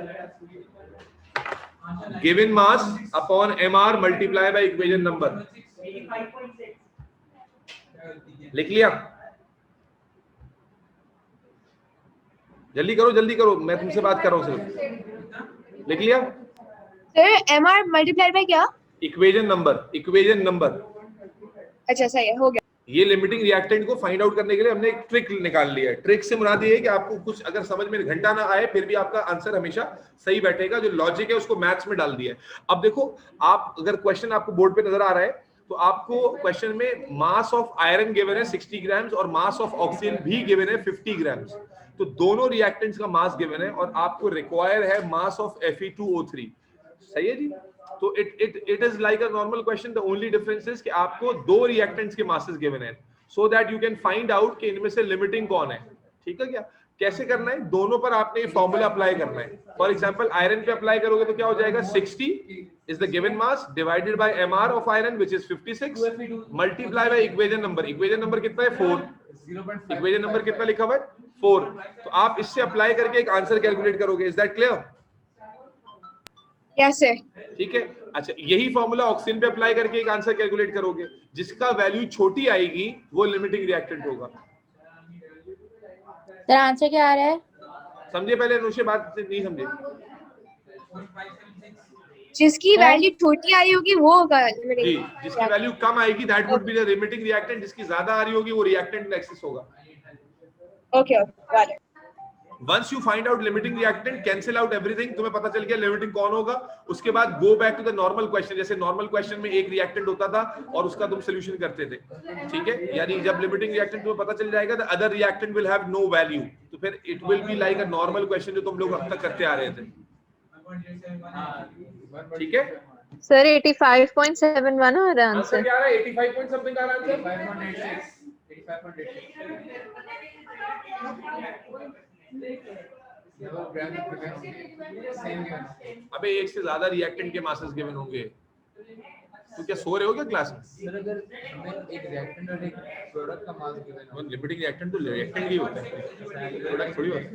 given mass upon MR multiply by equation number. लिख लिया? जल्दी करो, मैं तुमसे बात कर रहा हूँ सिर्फ। लिख लिया? सर एमआर मल्टीप्लाइड बाय क्या? Equation number. अच्छा सही है, हो गया। ये लिमिटिंग रिएक्टेंट को फाइंड आउट करने के लिए हमने एक ट्रिक निकाल लिया है। ट्रिक से मुराद ये है कि आपको कुछ अगर समझ में घंटा ना आए फिर भी आपका आंसर हमेशा सही बैठेगा। जो लॉजिक है उसको मैथ्स में डाल दिया है। अब देखो, आप अगर क्वेश्चन आपको बोर्ड पे नजर आ रहा है तो आपको क्वेश्चन में मास ऑफ आयरन गिवन है 60 ग्राम्स और मास ऑफ ऑक्सीजन भी गिवन है 50 ग्राम्स। तो दोनों रिएक्टेंट्स का मास गिवन है और आपको रिक्वायर है मास ऑफ Fe2O3। सही है जी? तो it is like a normal question. The only difference is कि आपको दो रिएक्टेंट्स के मासेस गिवन है, so that you can find out कि इनमें से लिमिटिंग कौन है। ठीक है क्या? कैसे करना है? दोनों पर आपने ये फॉर्मूला अप्लाई करना है। फॉर एग्जांपल आयरन पे अप्लाई करोगे तो क्या हो जाएगा? 60 is the given mass divided by MR of iron which is 56 multiply by equation number. Equation number कितना है? 4। इक्वेशन नंबर कितना लिखा हुआ है? 4। तो आप इससे अप्लाई करके एक आंसर कैलकुलेट करोगे। Is that clear? Yes sir. ठीक है। अच्छा, यही फॉर्मूला ऑक्सीजन पे अप्लाई करके एक आंसर कैलकुलेट करोगे। जिसका वैल्यू छोटी आएगी वो लिमिटिंग रिएक्टेंट होगा। सर आंसर क्या आ रहा है? समझे? पहले अनुषे बात नहीं समझे? जिसकी वैल्यू छोटी आई होगी वो होगा जी, लिमिटिंग। जिसकी वैल्यू कम आएगी that would be the limiting reactant. जिसकी ज्यादा आ रही होगी वो रिएक्टेंट एक्सिस होगा। Okay got it. Once you find out limiting reactant, cancel out everything, तुम्हें पता चल गया लिमिटिंग कौन होगा। उसके बाद go back to the normal question। जैसे नॉर्मल क्वेश्चन में एक रिएक्टेंट होता था और उसका तुम सोल्यूशन करते थे। ठीक है? यानी जब लिमिटिंग रिएक्टेंट तुम्हें पता चल जाएगा the other reactant will have no value, तो फिर it will be like a normal question जो तुम लोग अब तक करते आ रहे थे। ठीक है? सर 85.71 आ रहा आंसर आंसर। क्या आ रहा है? 85 पॉइंट समथिंग आ रहा है आंसर। 85.86 अबे एक से ज्यादा रिएक्टेंट के मासेस गिवन होंगे। तो क्या सो रहे हो क्या क्लास में? सर अगर हमें एक रिएक्टेंट और एक प्रोडक्ट का मास गिवन हो, लिमिटिंग रिएक्टेंट तो रिएक्टेंट ही होता है, प्रोडक्ट थोड़ी होता है।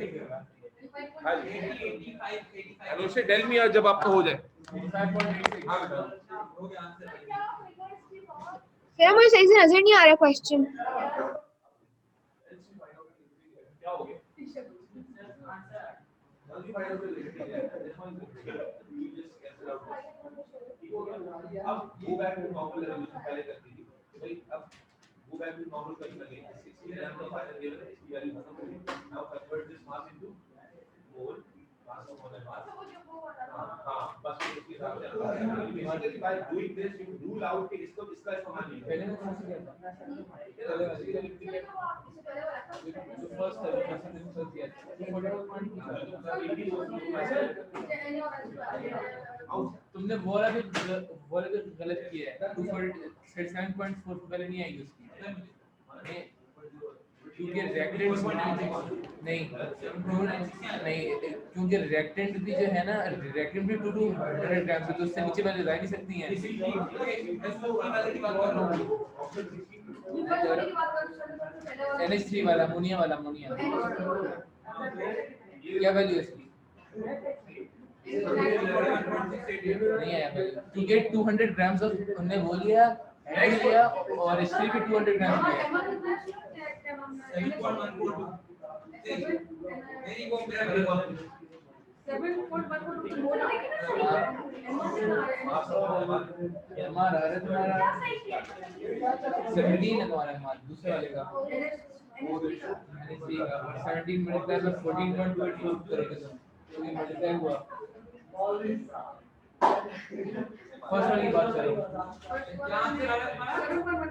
अनुषे टेल मी जब आपका हो जाए। सर मुझे सही से नजर नहीं आ रहा क्वेश्चन। अब go back to normal level जो पहले करती थी भाई, अब गो बैक टू नॉर्मल कर लगे 60 ग्राम का फाइनल लेवल है, इसकी वैल्यू खत्म हो गई। Now convert this mass into mole, mass of mole mass. हां बस इसके हिसाब से basically by doing this you rule out कि इसको इसका इस्तेमाल नहीं पहले में कौन सा किया था? जो फर्स्ट है क्वेश्चन में फर्स्ट किया था 241 तुमने वो वाला भी गलत किया है। 247.4 पहले नहीं आएगी उसकी, क्योंकि रिएक्टेंट नहीं क्योंकि रिएक्टेंट भी जो है ना, रिएक्टेंट भी 200 ग्राम से, तो उससे नीचे वाले जा नहीं सकती हैं। NH3 वाला अमोनिया क्या वैल्यू है इसकी? नहीं आया वैल्यू, क्योंकि 200 ग्राम्स ऑफ हमने वो लिया और H3 भी 200 ग्राम लिया। हमारा 17 है तुम्हारा दूसरे वाले का 17 मल्टीप्लाई बाय 14.22 करोगे तो ये मल्टीप्लाई हुआ। फर्स्ट वाली बात करो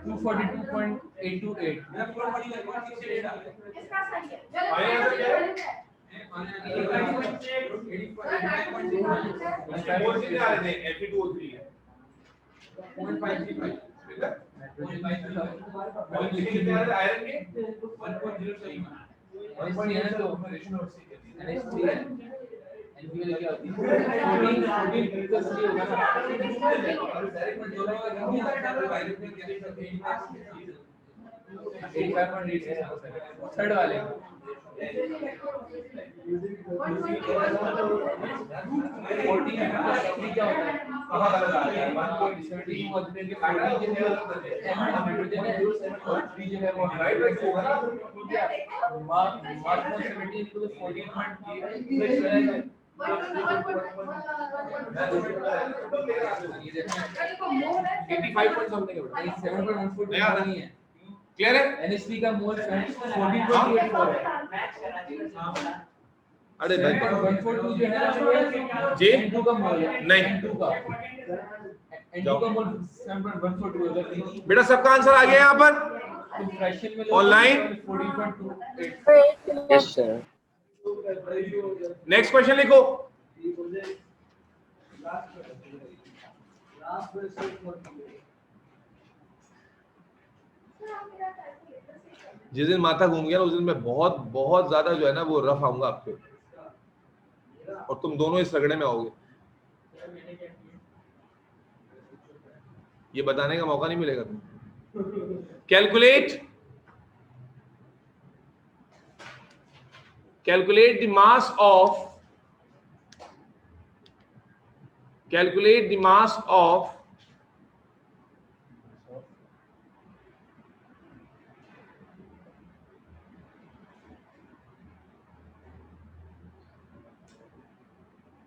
242.828 थर्ड वाले क्लियर है? NH3 का मोल 14.84 है। अरे भाई 142 जो है ना जी N2 का मोल है, नहीं N2 का मोल 7.142 है। बेटा सबका आंसर आ गया यहाँ पर तुम फ्रैक्शन में online 14.28 Yes, sir. Next question लिखो। जिस दिन माथा घूम गया ना उस दिन मैं बहुत बहुत ज्यादा जो है ना वो रफ आऊंगा आपके, और तुम दोनों इस रगड़े में आओगे। ये बताने का मौका नहीं मिलेगा तुम। Calculate the mass of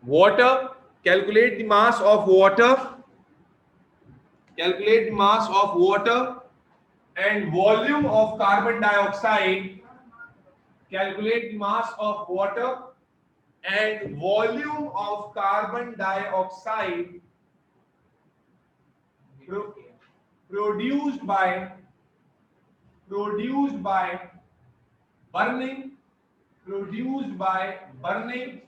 water. Calculate the mass of water. Calculate the mass of water and volume of carbon dioxide. Calculate the mass of water and volume of carbon dioxide produced by burning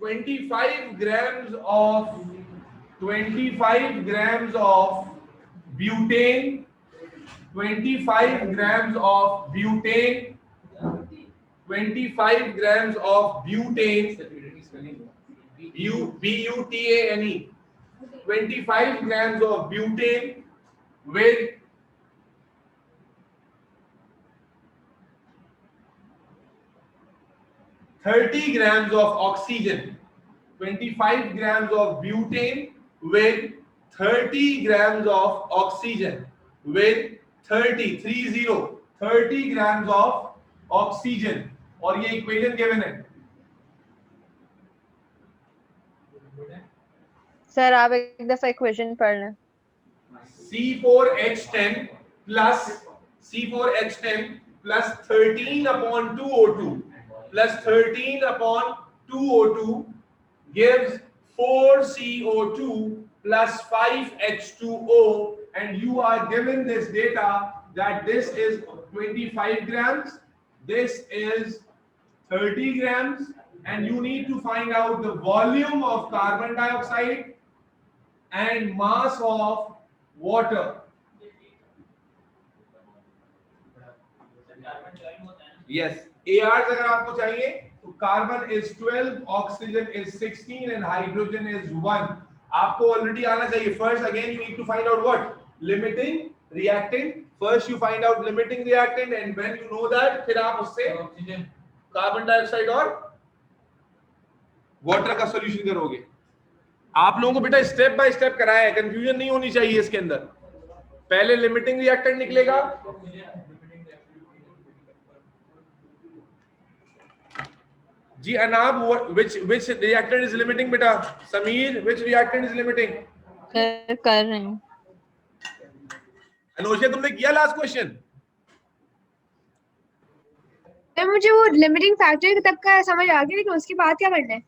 25 grams of butane 25 grams of butane, 25 grams of butane, butane, 25 grams of butane with 30 grams of oxygen. 25 grams of butane with 30 grams of oxygen with 30 grams of oxygen. और ये equation given है. Sir आप एक दफा equation पढ़ लें. C4H10 plus 13 upon 2O2 plus 13 upon 2O2 gives 4CO2 plus 5H2O, and you are given this data that this is 25 grams, this is 30 grams, and you need to find out the volume of carbon dioxide and mass of water. Yes, ARs अगर आपको चाहिए तो carbon is 12, oxygen is 16 and hydrogen is 1. आपको already आना चाहिए. First again you need to find out what? Limiting reactant. First you find out limiting reactant, and when you know that फिर आप उससे कार्बन डाइऑक्साइड और water का solution करोगे. आप लोगों को बेटा स्टेप बाय स्टेप कराया है, कंफ्यूजन नहीं होनी चाहिए इसके अंदर. पहले लिमिटिंग रिएक्टेंट निकलेगा, जी अनाब, which reactant is limiting बेटा? Sameer, which reactant is limiting? कर रहे हैं. अनोशिया तुमने किया लास्ट क्वेश्चन? मुझे वो लिमिटिंग फैक्टर तक का समझ आ गया, लेकिन उसके बाद क्या करना है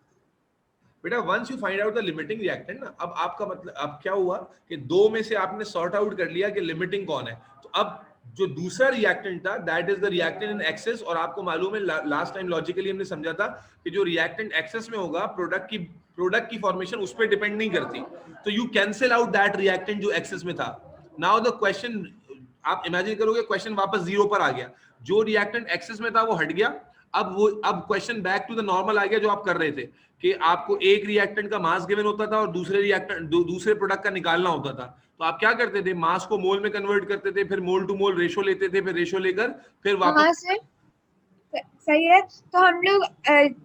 बेटा? Once you find out the limiting reactant ना, अब आपका मतलब अब क्या हुआ कि दो में से आपने सॉर्ट आउट कर लिया कि लिमिटिंग कौन है. तो अब जो दूसरा रिएक्टेंट था that is the reactant in access, और आपको मालूम है लास्ट टाइम लॉजिकली हमने समझा था कि जो रिएक्टेंट एक्सेस में होगा प्रोडक्ट की फॉर्मेशन उस पर डिपेंड नहीं करती. तो you cancel out that reactant जो एक्सेस में था. नाउ द क्वेश्चन आप इमेजिन करोगे, क्वेश्चन वापस जीरो पर आ गया. जो रिएक्टेंट एक्सेस में था वो हट गया. अब question back to the normal आ गया जो आप कर रहे थे कि आपको एक रिएक्टेंट का मास गिवन होता था और दूसरे प्रोडक्ट का निकालना होता था. तो आप क्या करते थे? मास को मोल में कन्वर्ट करते थे, फिर मोल टू मोल रेशो लेते थे, फिर रेशो लेकर फिर वापस. सही है. तो हम लोग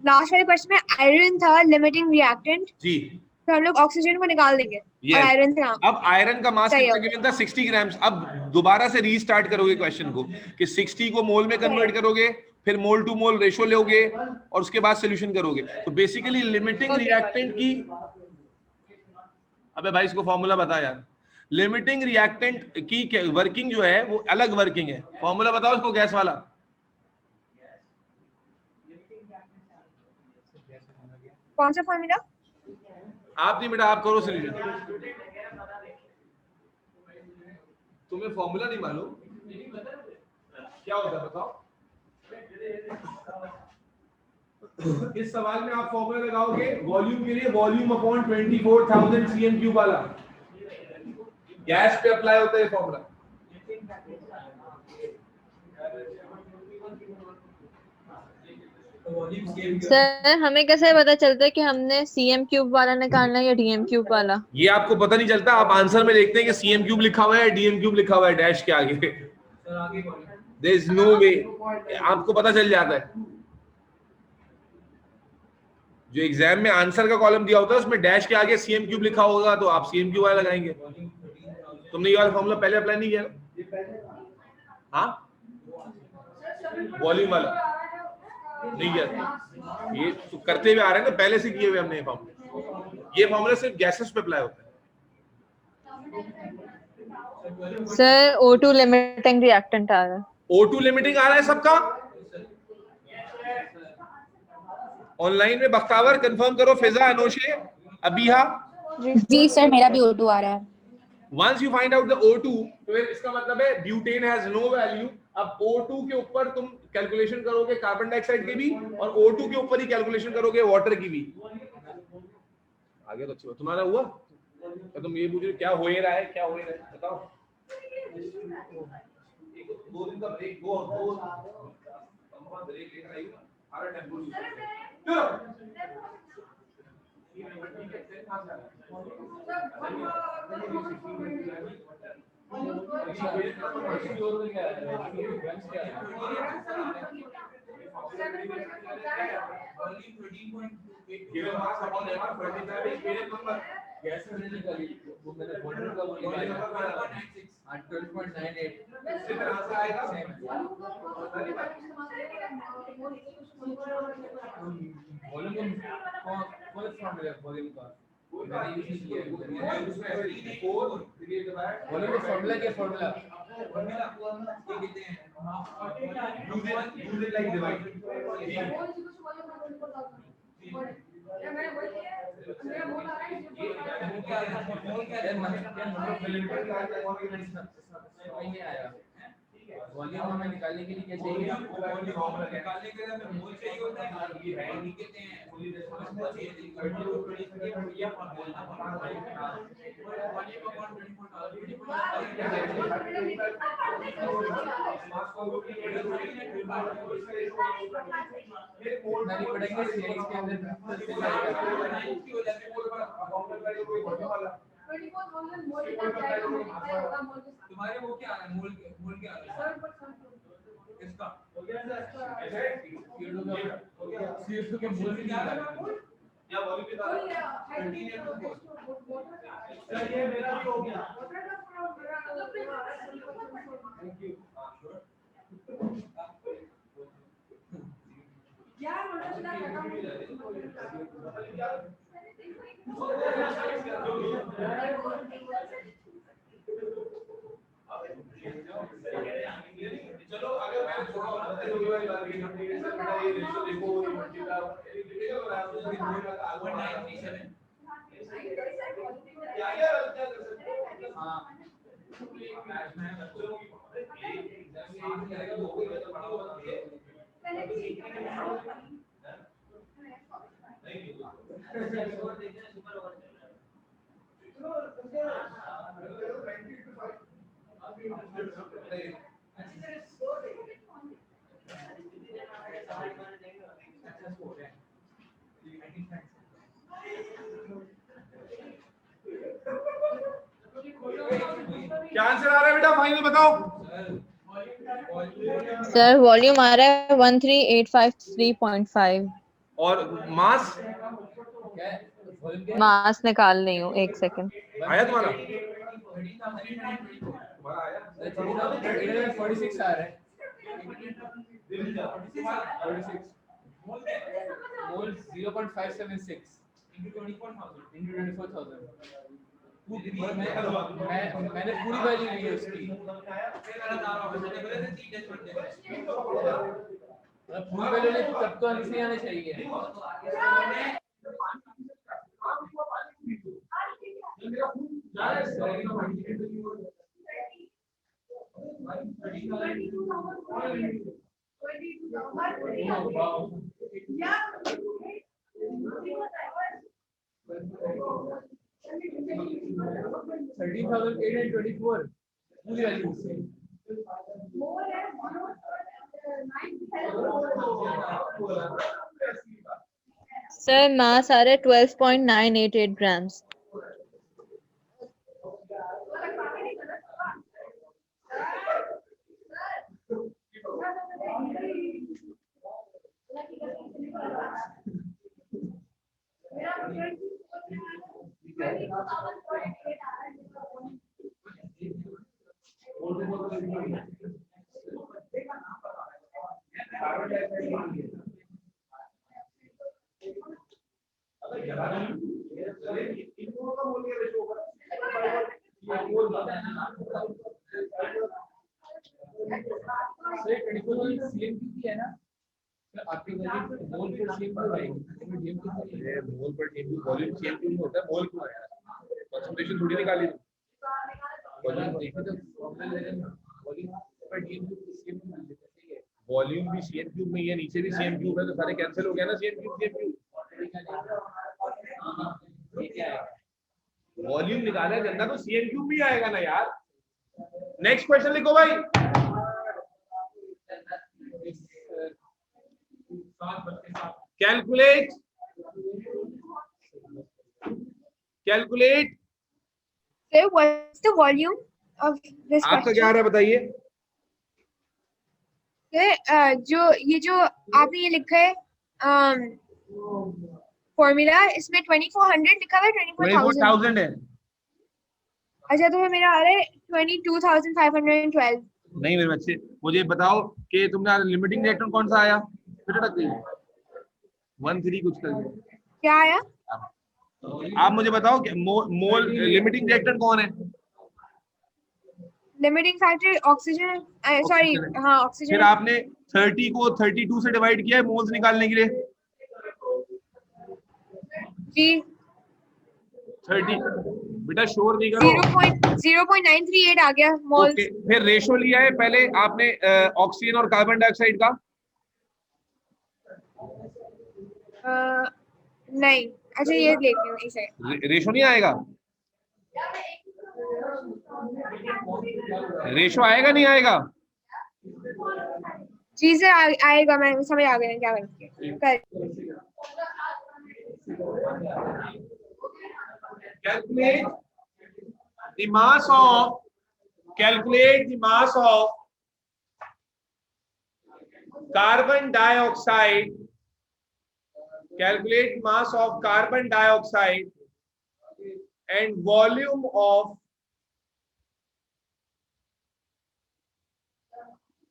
लास्ट वाले क्वेश्चन में आयरन था लिमिटिंग रिएक्टेंट जी, तो हम लोग ऑक्सीजन को निकाल देंगे. yes. और आयरन था. अब आयरन का मास कितना गिवन था? 60 ग्राम्स. अब दोबारा से रीस्टार्ट करोगे क्वेश्चन को कि 60 को मोल में कन्वर्ट करोगे, फिर मोल टू मोल रेशो लोगे और उसके बाद सोल्यूशन करोगे. तो बेसिकली लिमिटिंग रिएक्टेंट की, अबे भाई इसको फॉर्मूला बता यार. लिमिटिंग रिएक्टेंट की वर्किंग जो है वो अलग वर्किंग है. फॉर्मूला बताओ इसको गैस वाला. कौन सा फॉर्मूला? आप नहीं बेटा, आप करो सोल्यूशन. तुम्हें फॉर्मूला नहीं मालूम क्या होता है बताओ. इस सवाल में आप फॉर्मूला लगाओगे वॉल्यूम के लिए, वॉल्यूम अपॉन 24,000 cm क्यूब वाला. गैस पे अप्लाई होता है फॉर्मूला. सर हमें कैसे पता चलता है कि हमने CM क्यूब वाला निकालना है या DM क्यूब वाला? ये आपको पता नहीं चलता. आप आंसर में देखते हैं कि CM क्यूब लिखा हुआ है, DM क्यूब लिखा हुआ है डैश के आगे. There is no way. आपको पता चल जाता है. जो एग्जाम में आंसर का कॉलम दिया होता है उसमें डैश के आगे CM क्यूब लिखा होगा तो आप CM क्यूब वाला लगाएंगे. तुमने ये वाला फॉर्मूला पहले अप्लाई नहीं किया? हाँ, वॉल्यूम वाला नहीं किया. ये तो करते हुए आ रहे हैं ना, पहले से किए हुए हमने ये फॉर्मूला. ये फॉर्मूला सिर्फ गैसेस पे अप्लाई होता है. सर O2 लिमिटिंग रिएक्टेंट आ रहा है. O2 लिमिटिंग आ रहा है सबका. ऑनलाइन में बख्तावर कंफर्म करो. फिजा, अनोशे, अबीहा. जी सर मेरा भी O2 आ रहा है. Once you find out the O2, तो इसका मतलब है ब्यूटेन has no value. अब O2 के ऊपर तुम कैलकुलेशन करोगे कार्बन डाइऑक्साइड की भी, और O2 के ऊपर ही कैलकुलेशन करोगे वाटर की भी. आगे तो अच्छी बात. तुम्हारा हुआ? तो तुम ये पूछ रहे क्या हो रहा है, क्या हो रहा है बताओ. 2 दिन का ब्रेक, दो ब्रेक लेकर आई ना, हर tempo given marks upon MR 35 is period number. Gas में निकाली वो मैंने बॉर्डर का वो निकाला 12.98 इससे फिर आंसर आएगा वॉल्यूम कौन फॉर्मूला वॉल्यूम का मैंने यूज नहीं किया उसमें 4 क्रिएट करवाया वॉल्यूम का फॉर्मूला क्या फॉर्मूला ये कहते हैं use it like divide volume हमें निकालने के लिए क्या चाहिए निकालने के लिए हमें मोल चाहिए होता है ये नहीं कहते हैं मोल चाहिए नहीं पढ़ेंगे सीरीज के अंदर तुम्हारे वो क्या है मोल क्या है इसका CO2 के मोल क्या है या वॉल्यूम कितना है 13 ये मेरा भी हो गया थैंक यू यार चलो अगर मैं थोड़ा बताते हुए वाली बात ये बेटा ये रेशियो देखो ये मल्टीप्लाई इंटीग्रल बना दो 1937 क्या क्या कर सकते हैं हां मैच में बच्चों की एग्जाम में करेगा वो कोई तो बड़ा होगा ये क्या आंसर आ रहा है बेटा फाइनल बताओ सर वॉल्यूम आ रहा है 13853.5 और मास मास निकाल रही हूँ, एक सेकंड। आया तुम्हारा 46 आ रहा है 46 मोल 0.576 into 24,000 मैंने पूरी वैल्यू ली है उसकी पूरी वैल्यू ली तब तो आंसर नहीं आने चाहिए 13,824 पूरी वैल्यू से सर मास आ रहा है 12.988 ग्राम्स। आपकी मोल पर सेम क्यों आएगी? मोल पर सेम वॉल्यूम सेम क्यों नहीं होता? मोल क्यों आया? कंसंट्रेशन थोड़ी निकाली देखो तो वॉल्यूम पर सेम क्यों मिल जाता है? वॉल्यूम भी सेम क्यूब में ही है, नीचे भी सेम क्यूब है, तो सारे कैंसिल हो गया ना। सेम क्यूब ये क्या है? वॉल्यूम निकाला है गंदा तो सेम क्यूब भी आएगा ना यार। नेक्स्ट क्वेश्चन लिखो भाई। Calculate Sir, what's the volume of this आपका क्या आ question? रहा है बताइए? Sir, जो आपने ये लिखा है फॉर्मूला, इसमें 2400 लिखा हुआ है 24,000। 24,000 है। अच्छा, तो मेरा आ रहा है 22,512। नहीं मेरे बच्चे, मुझे बताओ कि तुमने लिमिटिंग रिएक्टेंट कौन सा आया? फिर रख गई 13 कुछ कर दिया। क्या आया? आप मुझे बताओ कि मोल लिमिटिंग रिएक्टेंट कौन है? Limiting factor oxygen, sorry, Oxygen है। हाँ फिर ऑक्सीजन। आपने 30 को 32 से डिवाइड किया है मोल्स निकालने के लिए। जी 30 बेटा शोर नहीं करो। 0.938 आ गया मोल्स। ओके, फिर रेशो लिया है पहले आपने ऑक्सीजन और कार्बन डाइऑक्साइड का। नहीं, अच्छा ये लेती हूँ इसे। रेशो नहीं आएगा? रेशो आएगा नहीं आएगा? जी सर आएगा, मैं समझ आ गया क्या करती Calculate the mass of carbon dioxide. Calculate mass of carbon dioxide and volume of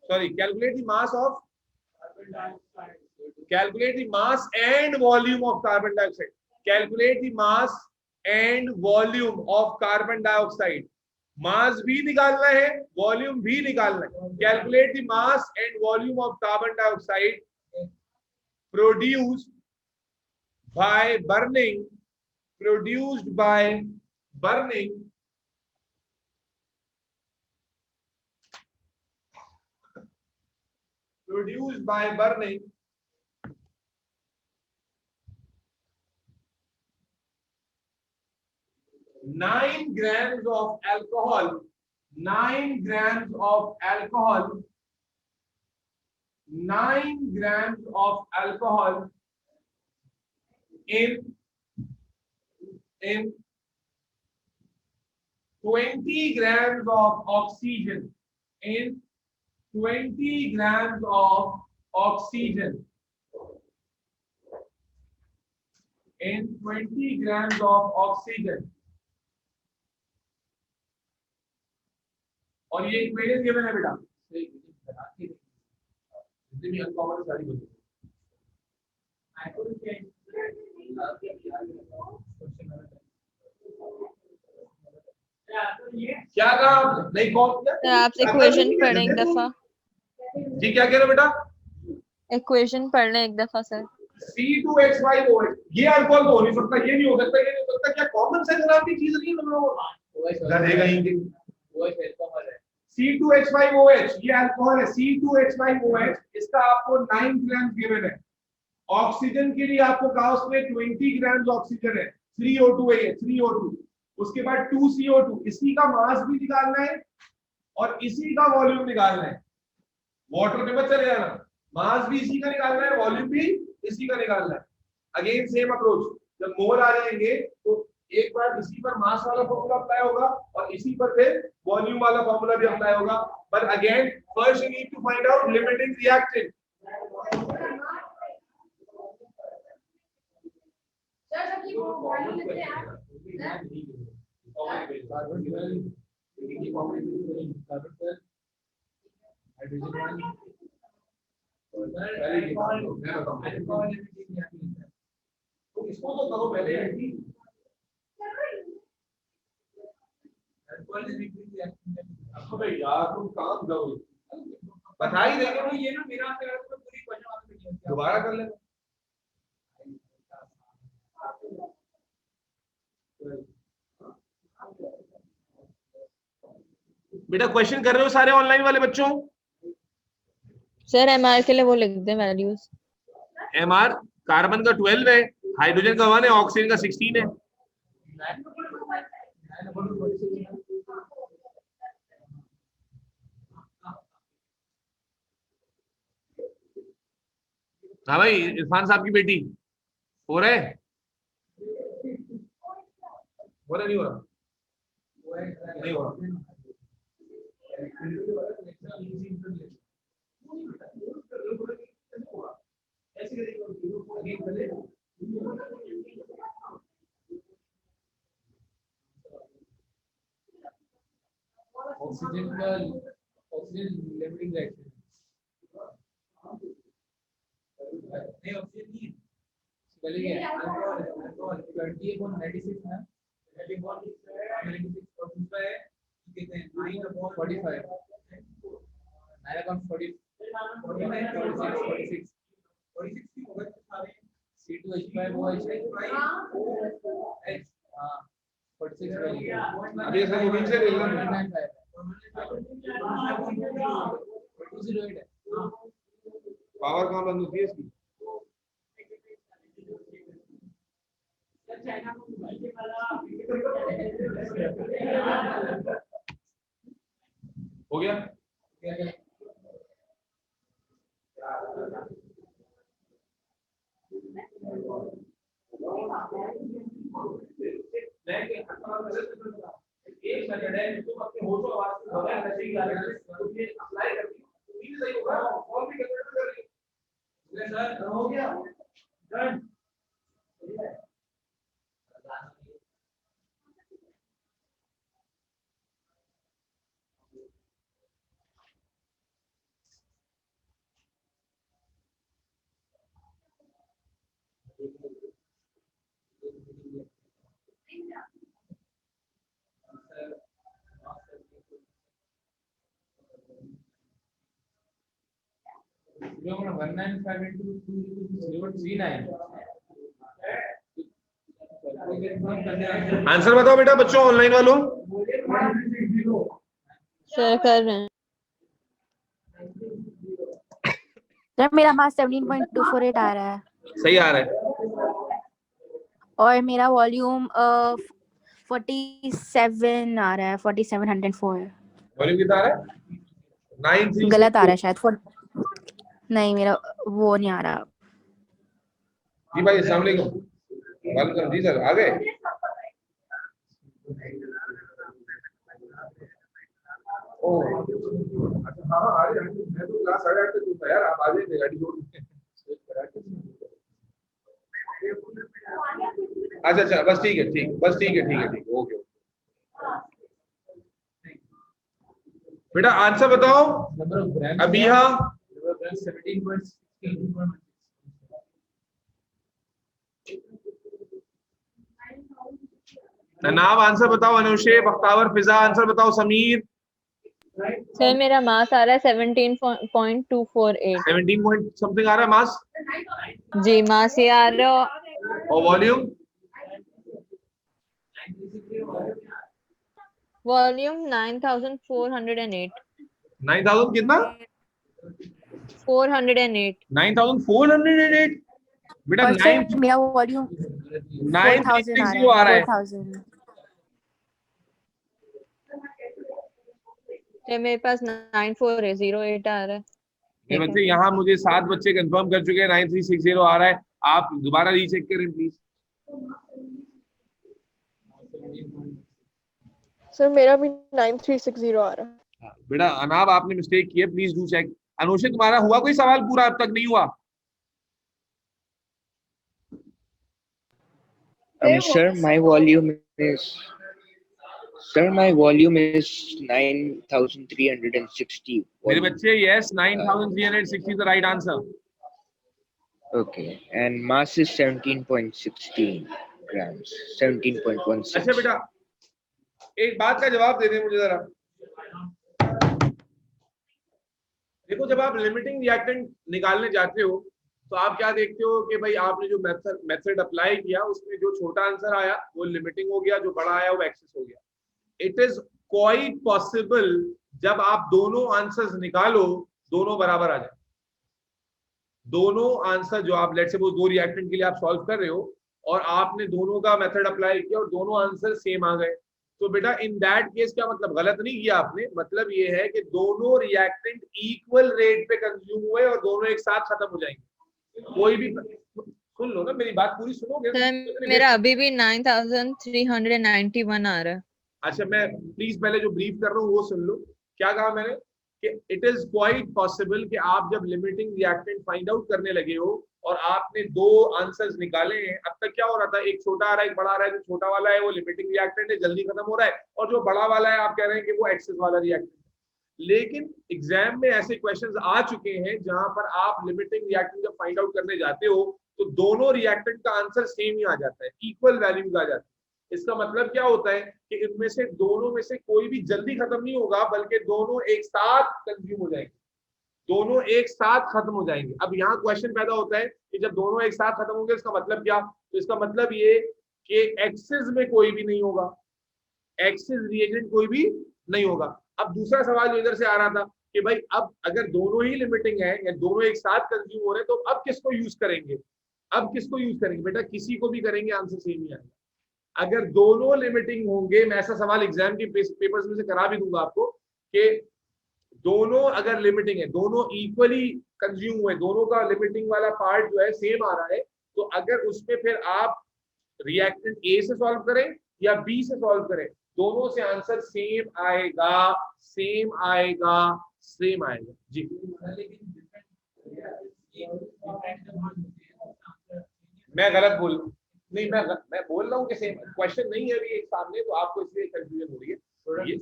calculate the mass and volume of carbon dioxide. Calculate the mass and volume of carbon dioxide. मास भी निकालना है, volume भी निकालना है। Calculate the mass and volume of carbon dioxide produced by burning nine grams of alcohol in 20 grams of oxygen. In 20 grams of oxygen. In 20 grams of oxygen. और ये equation given है बेटा, जितनी अनकॉमन सारी बोली। क्या कहा नहीं कौन सर आप इक्वेशन पढ़ें एक दफा। जी क्या कह रहे हो बेटा? इक्वेशन पढ़ लें एक दफा सर। C2H5OH, ये अल्कोहल तो हो नहीं सकता, ये नहीं हो सकता, ये नहीं हो सकता। क्या कॉमन सेंस नाम की चीज नहीं है तुम लोगों को? गधे कहीं C2H5OH ये अल्कोहल है। C2H5OH इसका आपको 9 ग्राम गिवन है। ऑक्सीजन के लिए आपको कहा उसमें 20 ग्राम ऑक्सीजन है। 3O2 है ये, 3O2। उसके बाद 2CO2, इसी का मास भी निकालना है और इसी का वॉल्यूम निकालना है। वाटर में मत चले जाना, मास भी इसी का निकालना है, वॉल्यूम भी इसी का निकालना है। अगेन सेम अप्रोच, जब मोल आ जाएंगे तो एक बार इसी पर मास वाला फॉर्मूला अप्लाई होगा और इसी पर फिर वॉल्यूम वाला फॉर्मूला भी अप्लाई होगा। But again first you need to find out limiting reactant. इसको तो करो पहले यार, तुम काम करो, बता ही देंगे। ये ना मेरा पूरी दोबारा कर लेना। बेटा क्वेश्चन कर रहे हो सारे ऑनलाइन वाले बच्चों? सर एमआर के लिए वो लिख दें वैल्यूज। एमआर कार्बन का 12 है, हाइड्रोजन का 1 है, ऑक्सीजन का 16 है। हाँ भाई, इरफान साहब की बेटी हो रहा है? हो रहा नहीं हो रहा? नहीं हो रहा। ऑक्सीजन लिमिटिंग रिएक्शन नहीं, ऑक्सीजन नहीं चलिए अल्कोहल 20/96 ना 96 और दूसरा है कितने 9/45 9/40 46 की होगा C2H5OH हां 46 वैल्यू अभी इसका मूविंग से ले लेना। 208 है। पावर कहाँ बंद होती है इसकी? हो गया? एक मेथड है तुम अपने होठों आवाज से बगैर नशे की आदत से अप्लाई करती हो, ये सही होगा और भी कैलकुलेट कर रही है। सर हो गया डन। जो अपना 195 into 039 आंसर बताओ बेटा बच्चों ऑनलाइन वालों। सर कर रहे हैं। सर मेरा मास 17.248 आ रहा है सही आ रहा है। और मेरा वॉल्यूम 47 आ रहा है 4704 वॉल्यूम कितना आ रहा है? 936 गलत आ रहा है शायद नहीं मेरा वो नहीं आ रहा। जी भाई अस्सलाम वालेकुम। वेलकम जी सर आ गए। ओह अच्छा हाँ आ रहे हैं। मैं तो क्लास 8:30 तक था यार, आप आ जाइए गाड़ी छोड़ के। अच्छा अच्छा बस ठीक है ठीक बस ठीक है ठीक है ठीक ओके। बेटा आंसर बताओ नंबर ऑफ ग्राम अभी। हाँ 17.16 नाम आंसर बताओ। अनुषे बख्तावर फिजा आंसर बताओ। समीर सर मेरा मास आ रहा है 17.248। 17 पॉइंट समथिंग आ रहा है मास। जी मास ये आ रहा है। और वॉल्यूम वॉल्यूम 9408। 9000 कितना? 408। 9408 बेटा। और सर मेरा वॉल्यूम 9360 आ रहा है। 4000 मेरे पास 9408 आ रहा है। ये बच्चे यहाँ मुझे 7 बच्चे कंफर्म कर चुके हैं 9360 आ रहा है। आप दोबारा रीचेक करें प्लीज। सर मेरा भी 9360 आ रहा है। बेटा अनाब आपने मिस्टेक की है, प्लीज डू चेक। अनुषे तुम्हारा हुआ कोई सवाल पूरा अब तक? नहीं हुआ? Sir, my volume is 9360. मेरे बच्चे yes 9360 the right answer. Okay, and mass is 17.16 grams, 17.16. अच्छा बेटा एक बात का जवाब दे दें मुझे जरा। देखो जब आप लिमिटिंग रिएक्टेंट निकालने जाते हो तो आप क्या देखते हो कि भाई आपने जो मेथड अप्लाई किया उसमें जो छोटा आंसर आया वो लिमिटिंग हो गया, जो बड़ा आया वो एक्सेस हो गया। इट इज क्वाइट पॉसिबल जब आप दोनों आंसर्स निकालो दोनों बराबर आ जाए। दोनों आंसर जो आप लेट्स सपोज 2 रिएक्टेंट के लिए आप सॉल्व कर रहे हो और आपने दोनों का मेथड अप्लाई किया और दोनों आंसर सेम आ गए, तो बेटा इन दैट केस क्या मतलब गलत नहीं किया आपने। मतलब ये है कि दोनों रिएक्टेंट इक्वल रेट पे कंज्यूम हुए और दोनों एक साथ खत्म हो जाएंगे। सुन लो ना, मेरी बात पूरी सुनोगे। सर मेरा अभी भी 9391 आ रहा है। अच्छा, मैं प्लीज पहले जो ब्रीफ कर रहा हूँ वो सुन लो। क्या कहा मैंने कि इट इज क्वाइट पॉसिबल कि आप जब लिमिटिंग रिएक्टेंट फाइंड आउट करने लगे हो और आपने दो आंसर्स निकाले हैं, अब तक क्या हो रहा था, एक छोटा आ रहा है एक बड़ा आ रहा है, जो छोटा वाला है वो लिमिटिंग रिएक्टेंट है, जल्दी खत्म हो रहा है, और जो बड़ा वाला है आप कह रहे हैं कि वो एक्सेस वाला रिएक्टेंट है। लेकिन एग्जाम में ऐसे क्वेश्चंस आ चुके हैं जहां पर आप लिमिटिंग रिएक्टेंट जब फाइंड आउट करने जाते हो तो दोनों रिएक्टेंट का आंसर सेम ही आ जाता है, इक्वल वैल्यूज आ जाती है। इसका मतलब क्या होता है कि इनमें से दोनों में से कोई भी जल्दी खत्म नहीं होगा, बल्कि दोनों एक साथ कंज्यूम हो जाएंगे, दोनों एक साथ खत्म हो जाएंगे। अब यहाँ क्वेश्चन पैदा होता है कि जब दोनों एक साथ खत्म होंगे इसका मतलब क्या, तो इसका मतलब ये कि एक्सिस में कोई भी नहीं होगा, एक्सिस रिएजेंट कोई भी नहीं होगा। अब दूसरा सवाल जो इधर से आ रहा था कि भाई अब अगर दोनों ही लिमिटिंग है या दोनों एक साथ कंज्यूम हो रहे हैं तो अब किसको यूज करेंगे, अब किसको यूज करेंगे? बेटा किसी को भी करेंगे आंसर सेम ही आएगा। अगर दोनों लिमिटिंग होंगे, मैं ऐसा सवाल एग्जाम के पेपर्स में से करा भी दूंगा आपको कि दोनों अगर लिमिटिंग है, दोनों इक्वली कंज्यूम हुए, दोनों का लिमिटिंग वाला पार्ट जो है सेम आ रहा है, तो अगर उसमें फिर आप रिएक्टेंट ए से सॉल्व करें या बी से सॉल्व करें, दोनों से आंसर सेम आएगा, सेम आएगा, सेम आएगा। जी मैं गलत बोल नहीं, मैं बोल रहा हूँ कि सेम क्वेश्चन नहीं है अभी एक सामने, तो आपको इसलिए कंफ्यूजन हो रही है, ये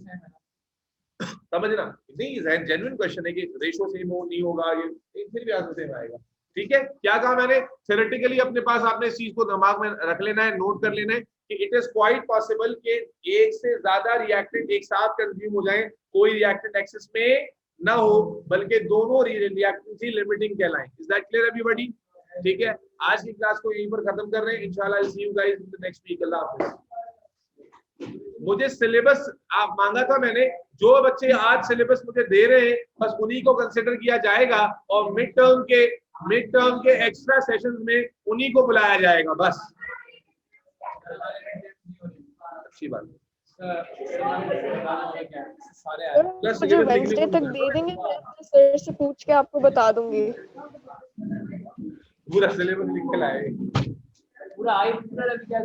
समझना नहीं, जेन्युइन क्वेश्चन है कि रेशो सेम हो नहीं होगा, ये फिर भी आंसर सेम आएगा। ठीक है, क्या कहा मैंने, थ्योरेटिकली अपने पास आपने इस चीज को दिमाग में रख लेना है, नोट कर लेना है कि इट इज क्वाइट पॉसिबल कि एक से ज्यादा रिएक्टेंट एक साथ कंज्यूम हो जाए, कोई रिएक्टेंट एक्सेस में ना हो, बल्कि दोनों रिएक्टेंट ही लिमिटिंग कहलाएं। Is that clear everybody? ठीक है, आज की क्लास को यहीं पर खत्म कर रहे हैं, इंशाल्लाह I see you guys in the next week. अल्लाह हाफिज़। मुझे सिलेबस आप मांगा था मैंने, जो बच्चे आज सिलेबस मुझे दे रहे हैं बस उन्हीं को कंसिडर किया जाएगा, और मिड टर्म के एक्स्ट्रा सेशंस में उन्हीं को बुलाया जाएगा बस। अच्छी बात। मुझे वेडनेसडे तक दे देंगे, मैं सर से पूछ के आपको बता दूंगी। पूरा सिलेबस लिख के लाए पूरा क्या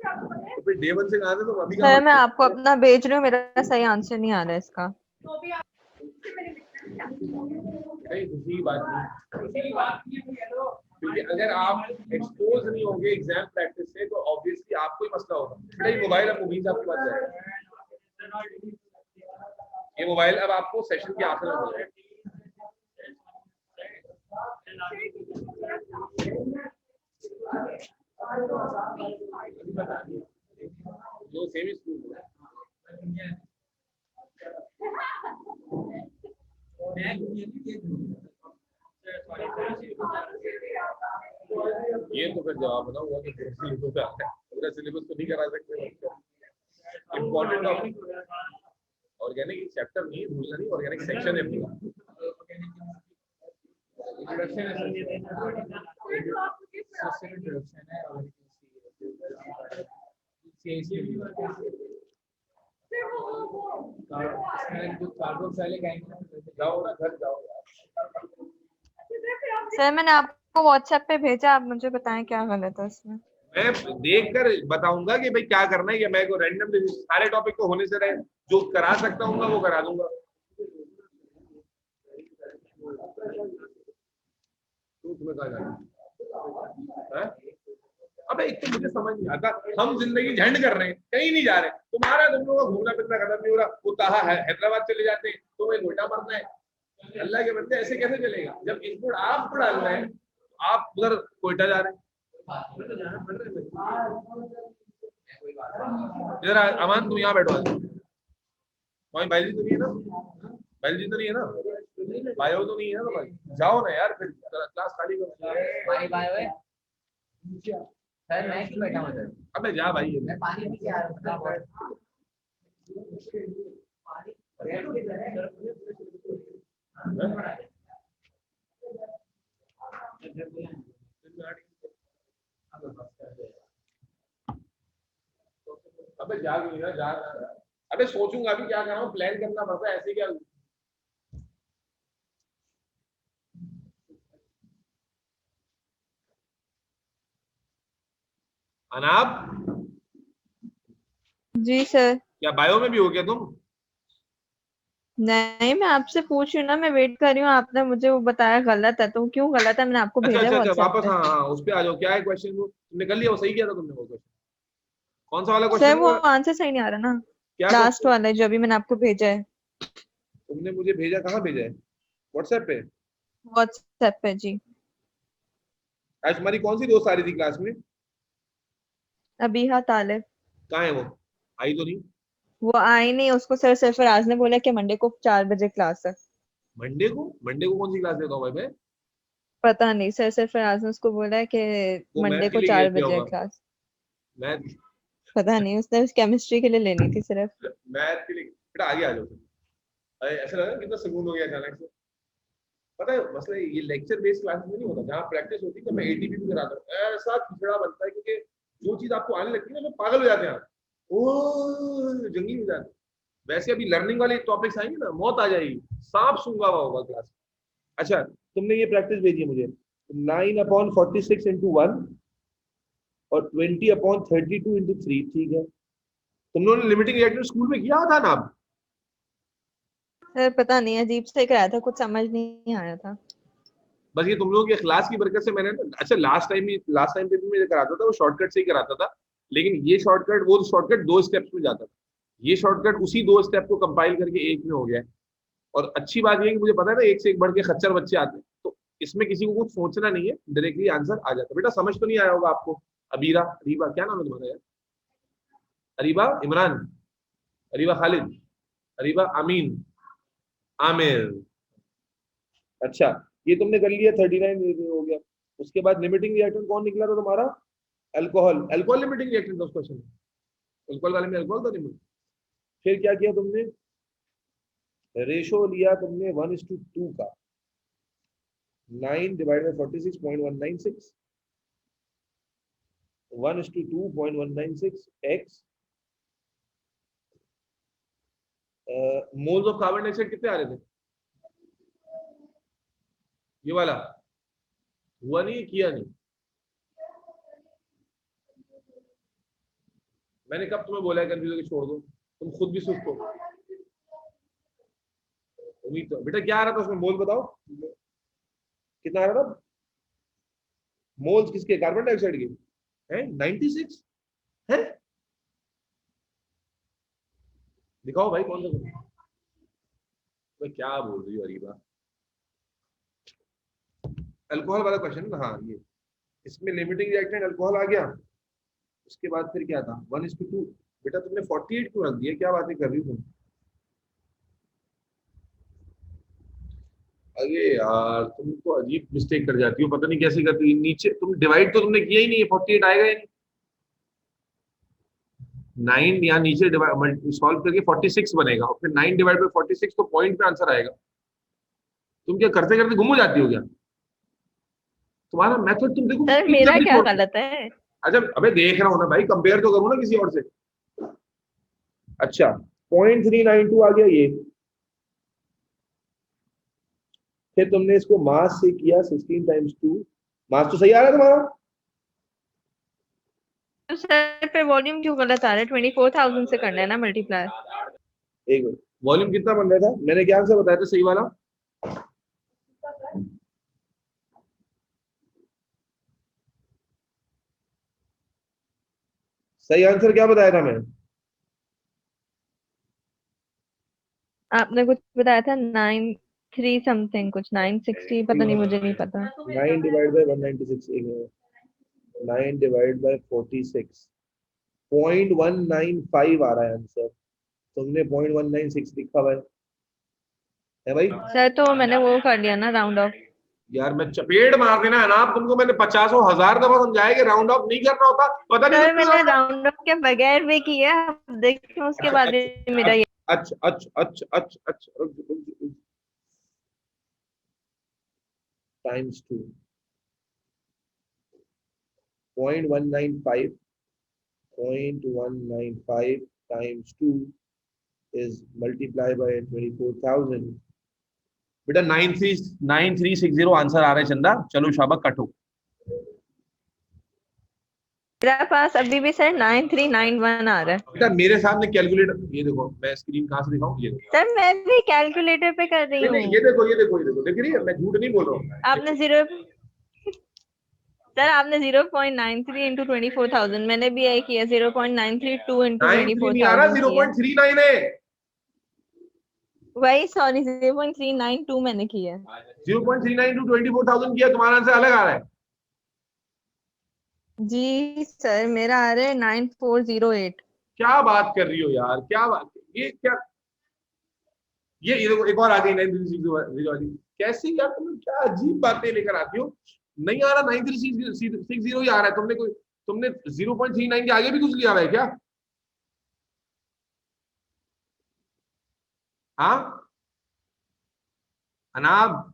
तो फिर डे 1 से कहा था तो अभी सर मैं आपको अपना भेज रही हूँ, मेरा सही आंसर नहीं आ रहा है इसका। नहीं, दूसरी बात नहीं, क्योंकि अगर आप एक्सपोज नहीं होंगे एग्जाम प्रैक्टिस से तो ऑब्वियसली आपको ही मसला होगा। नहीं, मोबाइल अब मुबीन आपके पास जाएगा, ये मोबाइल अब आपको सेशन के आखिर में मिलेगा। जो सेमी स्कूल ये तो फिर जवाब बताओ, वो पूरा सिलेबस तो नहीं करा सकते। इम्पोर्टेंट टॉपिक ऑर्गेनिक चैप्टर नहीं भूलना, नहीं ऑर्गेनिक सेक्शन है पूरा। जाओ ना घर जाओ यार। सर मैंने आपको व्हाट्सएप पे भेजा, आप मुझे बताएं क्या गलत है उसमें। मैं देख कर बताऊंगा कि भाई क्या करना है, या मैं को रैंडम सारे टॉपिक को होने से रहे जो करा सकता हूँ वो करा दूंगा। तुम्हें कहा जाना है? अबे एक तो मुझे समझ नहीं आता, हम जिंदगी झंड कर रहे हैं, कहीं नहीं जा रहे, तुम्हारा तुम लोगों का घूमना फिरना खत्म नहीं हो रहा, वो कहा हैदराबाद चले जाते हैं तो वही गोटा मरना है। अल्लाह के बंदे ऐसे कैसे चलेगा? जब इनपुट आपको डालना है आप उधर कोयटा जा रहे हैं। इधर अमान तुम यहाँ बैठो, वही बायोलॉजी तो नहीं है ना, बायोलॉजी तो नहीं है ना, बायो तो नहीं है ना भाई, जाओ ना यार, फिर क्लास खाली करो। बायो है सर, मैं क्यों बैठा हूं सर? अबे जा भाई, मैं पानी पी के आ रहा हूं। अबे जाग नहीं रहा, जाग रहा। अबे सोचूंगा अभी क्या कर रहा हूँ, प्लान करना पड़ता है, ऐसे क्या। अनाब, जी सर। क्या बायो में भी हो क्या तुम? नहीं, मैं आपसे पूछ रही हूँ ना, मैं वेट कर रही हूँ। आपने मुझे वो बताया गलत है, तो क्यों गलत है मैंने आपको अच्छा भेजा अच्छा अच्छा, व्हाट्सएप वापस पे। हाँ हाँ उस पे आ जाओ। क्या है क्वेश्चन? वो तुमने कर लिया, वो सही किया था तुमने वो क्वेश्चन? कौन सा वाला सर क्वेश्चन वो है? आंसर सही नहीं आ रहा ना, क्या लास्ट क्वेश्चन वाला है जो अभी मैंने आपको भेजा है तुमने मुझे भेजा? कहाँ भेजा है? व्हाट्सएप पे? व्हाट्सएप पे जी। आज तुम्हारी कौन सी दोस्त आ रही थी क्लास में? अभी हाँ तालिब। कहाँ है वो? आई तो नहीं। वो आई नहीं, उसको सर सरफराज ने बोला कि मंडे को 4 बजे क्लास है। मंडे को? मंडे को कौन सी क्लास लेता हूँ भाई मैं? पता नहीं, सर सरफराज ने उसको बोला है कि वो मंडे मैथ के को लिए चार गया क्या बजे है होगा? क्लास। मैथ? पता नहीं, उसने केमिस्ट्री के लिए लेनी थी सिर्फ। मैथ के लिए बेटा आगे आ जाओ तुम। अरे ऐसा लगा कितना सुकून हो गया अचानक से। पता है मसला ये लेक्चर बेस्ड क्लासेस में नहीं होता, जहाँ प्रैक्टिस होती है तो मैं एटीपी भी कराता हूँ। ऐसा खिचड़ा बनता है क्योंकि जो चीज आपको आने लगती है ना, तो पागल हो जाते हैं आप। ओ जंगली हो जाते हैं। वैसे अभी लर्निंग वाले टॉपिक्स आएंगे ना, मौत आ जाएगी, सांप सूंघा हुआ होगा क्लास। अच्छा तुमने ये प्रैक्टिस भेजी है मुझे, 9/46 इंटू 1 और 20/32 इंटू 3, ठीक है। तुम लोगों ने लिमिटिंग रिएक्शन स्कूल में किया था ना? आप सर पता नहीं, अजीब से कराया था, कुछ समझ नहीं आया था। बस ये तुम लोगों के क्लास की बरकत से मैंने ना, अच्छा लास्ट टाइम पे भी मैं कराता था, वो शॉर्टकट से ही कराता था। लेकिन ये शॉर्टकट, वो शॉर्टकट 2 स्टेप्स में जाता था, ये शॉर्टकट उसी 2 स्टेप को कंपाइल करके एक में हो गया है। और अच्छी बात ये है कि मुझे पता है ना, एक से एक बढ़ के खच्चर बच्चे आते हैं, तो इसमें किसी को कुछ सोचना नहीं है, डायरेक्टली आंसर आ जाता है। बेटा समझ तो नहीं आया होगा आपको? अबीरा, अरीबा, क्या नाम है तुम्हारा यार? अरीबा इमरान, अरीबा खालिद, अरीबा अमीन, आमिर। अच्छा ये तुमने कर लिया, 39 हो गया। उसके बाद लिमिटिंग रिएक्टेंट कौन निकला था तुम्हारा? अल्कोहल। अल्कोहल लिमिटिंग रिएक्टेंट था उस क्वेश्चन में, अल्कोहल वाले में अल्कोहल था लिमिट। फिर क्या किया तुमने? रेशो लिया तुमने 1:2 का, 9/46.196, 1:2.196 x। Moles of carbon dioxide कितने आ रहे थे? ये वाला हुआ नहीं, किया नहीं। मैंने कब तुम्हें बोला है कंफ्यूज होकर छोड़ दो? तुम खुद भी सुस्त हो। उम्मीद तो बेटा क्या आ रहा था उसमें, मोल बताओ कितना आ रहा था? मोल्स किसके? कार्बन डाइऑक्साइड के हैं 96 है। दिखाओ भाई कौन सा। मैं क्या बोल रही हूँ अरीबा? अल्कोहल वाला क्वेश्चन है ना? हाँ ये, इसमें लिमिटिंग रिएक्टेंट अल्कोहल आ गया। उसके बाद फिर क्या था? 1:2। बेटा तुमने 48 क्यों रख दिया? क्या बातें कर रही हो तुम? अरे यार तुम तो अजीब मिस्टेक कर जाती हो, पता नहीं कैसे करती हो। नीचे तुम डिवाइड तो तुमने किया ही नहीं है, 48 आएगा ही नहीं। 9 यहाँ नीचे सॉल्व करके 46 बनेगा, और फिर 9/46 तो पॉइंट पे आंसर आएगा। तुम क्या करते करते गुम हो जाती हो क्या? तुम्हारा मेथड तुम देखो सर कितनी मेरा जल्दी क्या छोड़। गलत है? अच्छा अबे देख रहा हूँ ना भाई, कंपेयर तो करूँ ना किसी और से। अच्छा 0.392 आ गया ये। फिर तुमने इसको मास से किया 16 × 2। मास तो सही आ रहा है तुम्हारा। तो सर फिर वॉल्यूम क्यों गलत आ रहा है? 24,000 से करना है ना मल्टीप्लाई। एक मिनट, वॉल्यूम कितना बन रहा था? मैंने क्या आंसर बताया था सही वाला? सही आंसर क्या बताया था मैं? आपने कुछ बताया था 93 समथिंग, कुछ 960, पता नहीं, मुझे नहीं पता। 9/196। 9/46 0.195 आ रहा है आंसर। तुमने 0.196 लिखा हुआ है भाई। सर तो मैंने वो कर लिया ना, राउंड ऑफ। यार मैं चपेट मार देना है ना आप तुमको, मैंने 50,000 दफा समझाया कि राउंड ऑफ नहीं करना होता, पता नहीं सर लगता मैंने round off। राउंड ऑफ के बगैर भी किया, देखिए उसके बाद भी मेरा ये। अच्छा अच्छा अच्छा अच्छा अच्छा times 2 0.195 times 2 is multiplied by 24,000। बेटा 9360 आंसर आ रहा है चंदा। चलो शाबाश कटो। मेरा पास अभी भी सर 9391 आ रहा है। बेटा मेरे सामने कैलकुलेटर, ये देखो मैं स्क्रीन कहाँ से दिखाऊं, ये देखो। सर मैं भी कैलकुलेटर पे कर रही नहीं नहीं, हूँ। ये देखो ये देखो ये देखो, देख रही है, मैं झूठ नहीं बोल रहा हूँ। आपने 0.93 इंटू 24,000, मैंने भी यही किया 0.932 इंटू 93 नहीं आ रहा, 24,000 किया। 0.39 है। वही सॉरी 0.392 मैंने किया। 0.39 टू 24,000 किया, तुम्हारा आंसर अलग आ रहा है। जी सर मेरा आ रहा है 9408। क्या बात कर रही हो यार, क्या बात, ये क्या, ये देखो एक और आ गई 9360 वाली। कैसी यार तुम क्या अजीब बातें लेकर आती हो। नहीं आ रहा 9360 ही आ रहा है, तुमने 0.39 के आगे भी कुछ लिया हुआ है क्या? हाँ अनाब,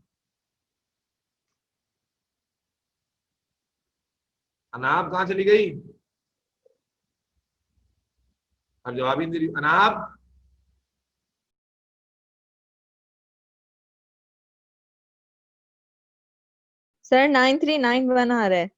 अनाब कहाँ चली गई? अब जवाब ही नहीं दे रही अनाब। सर 9391 आ रहा है।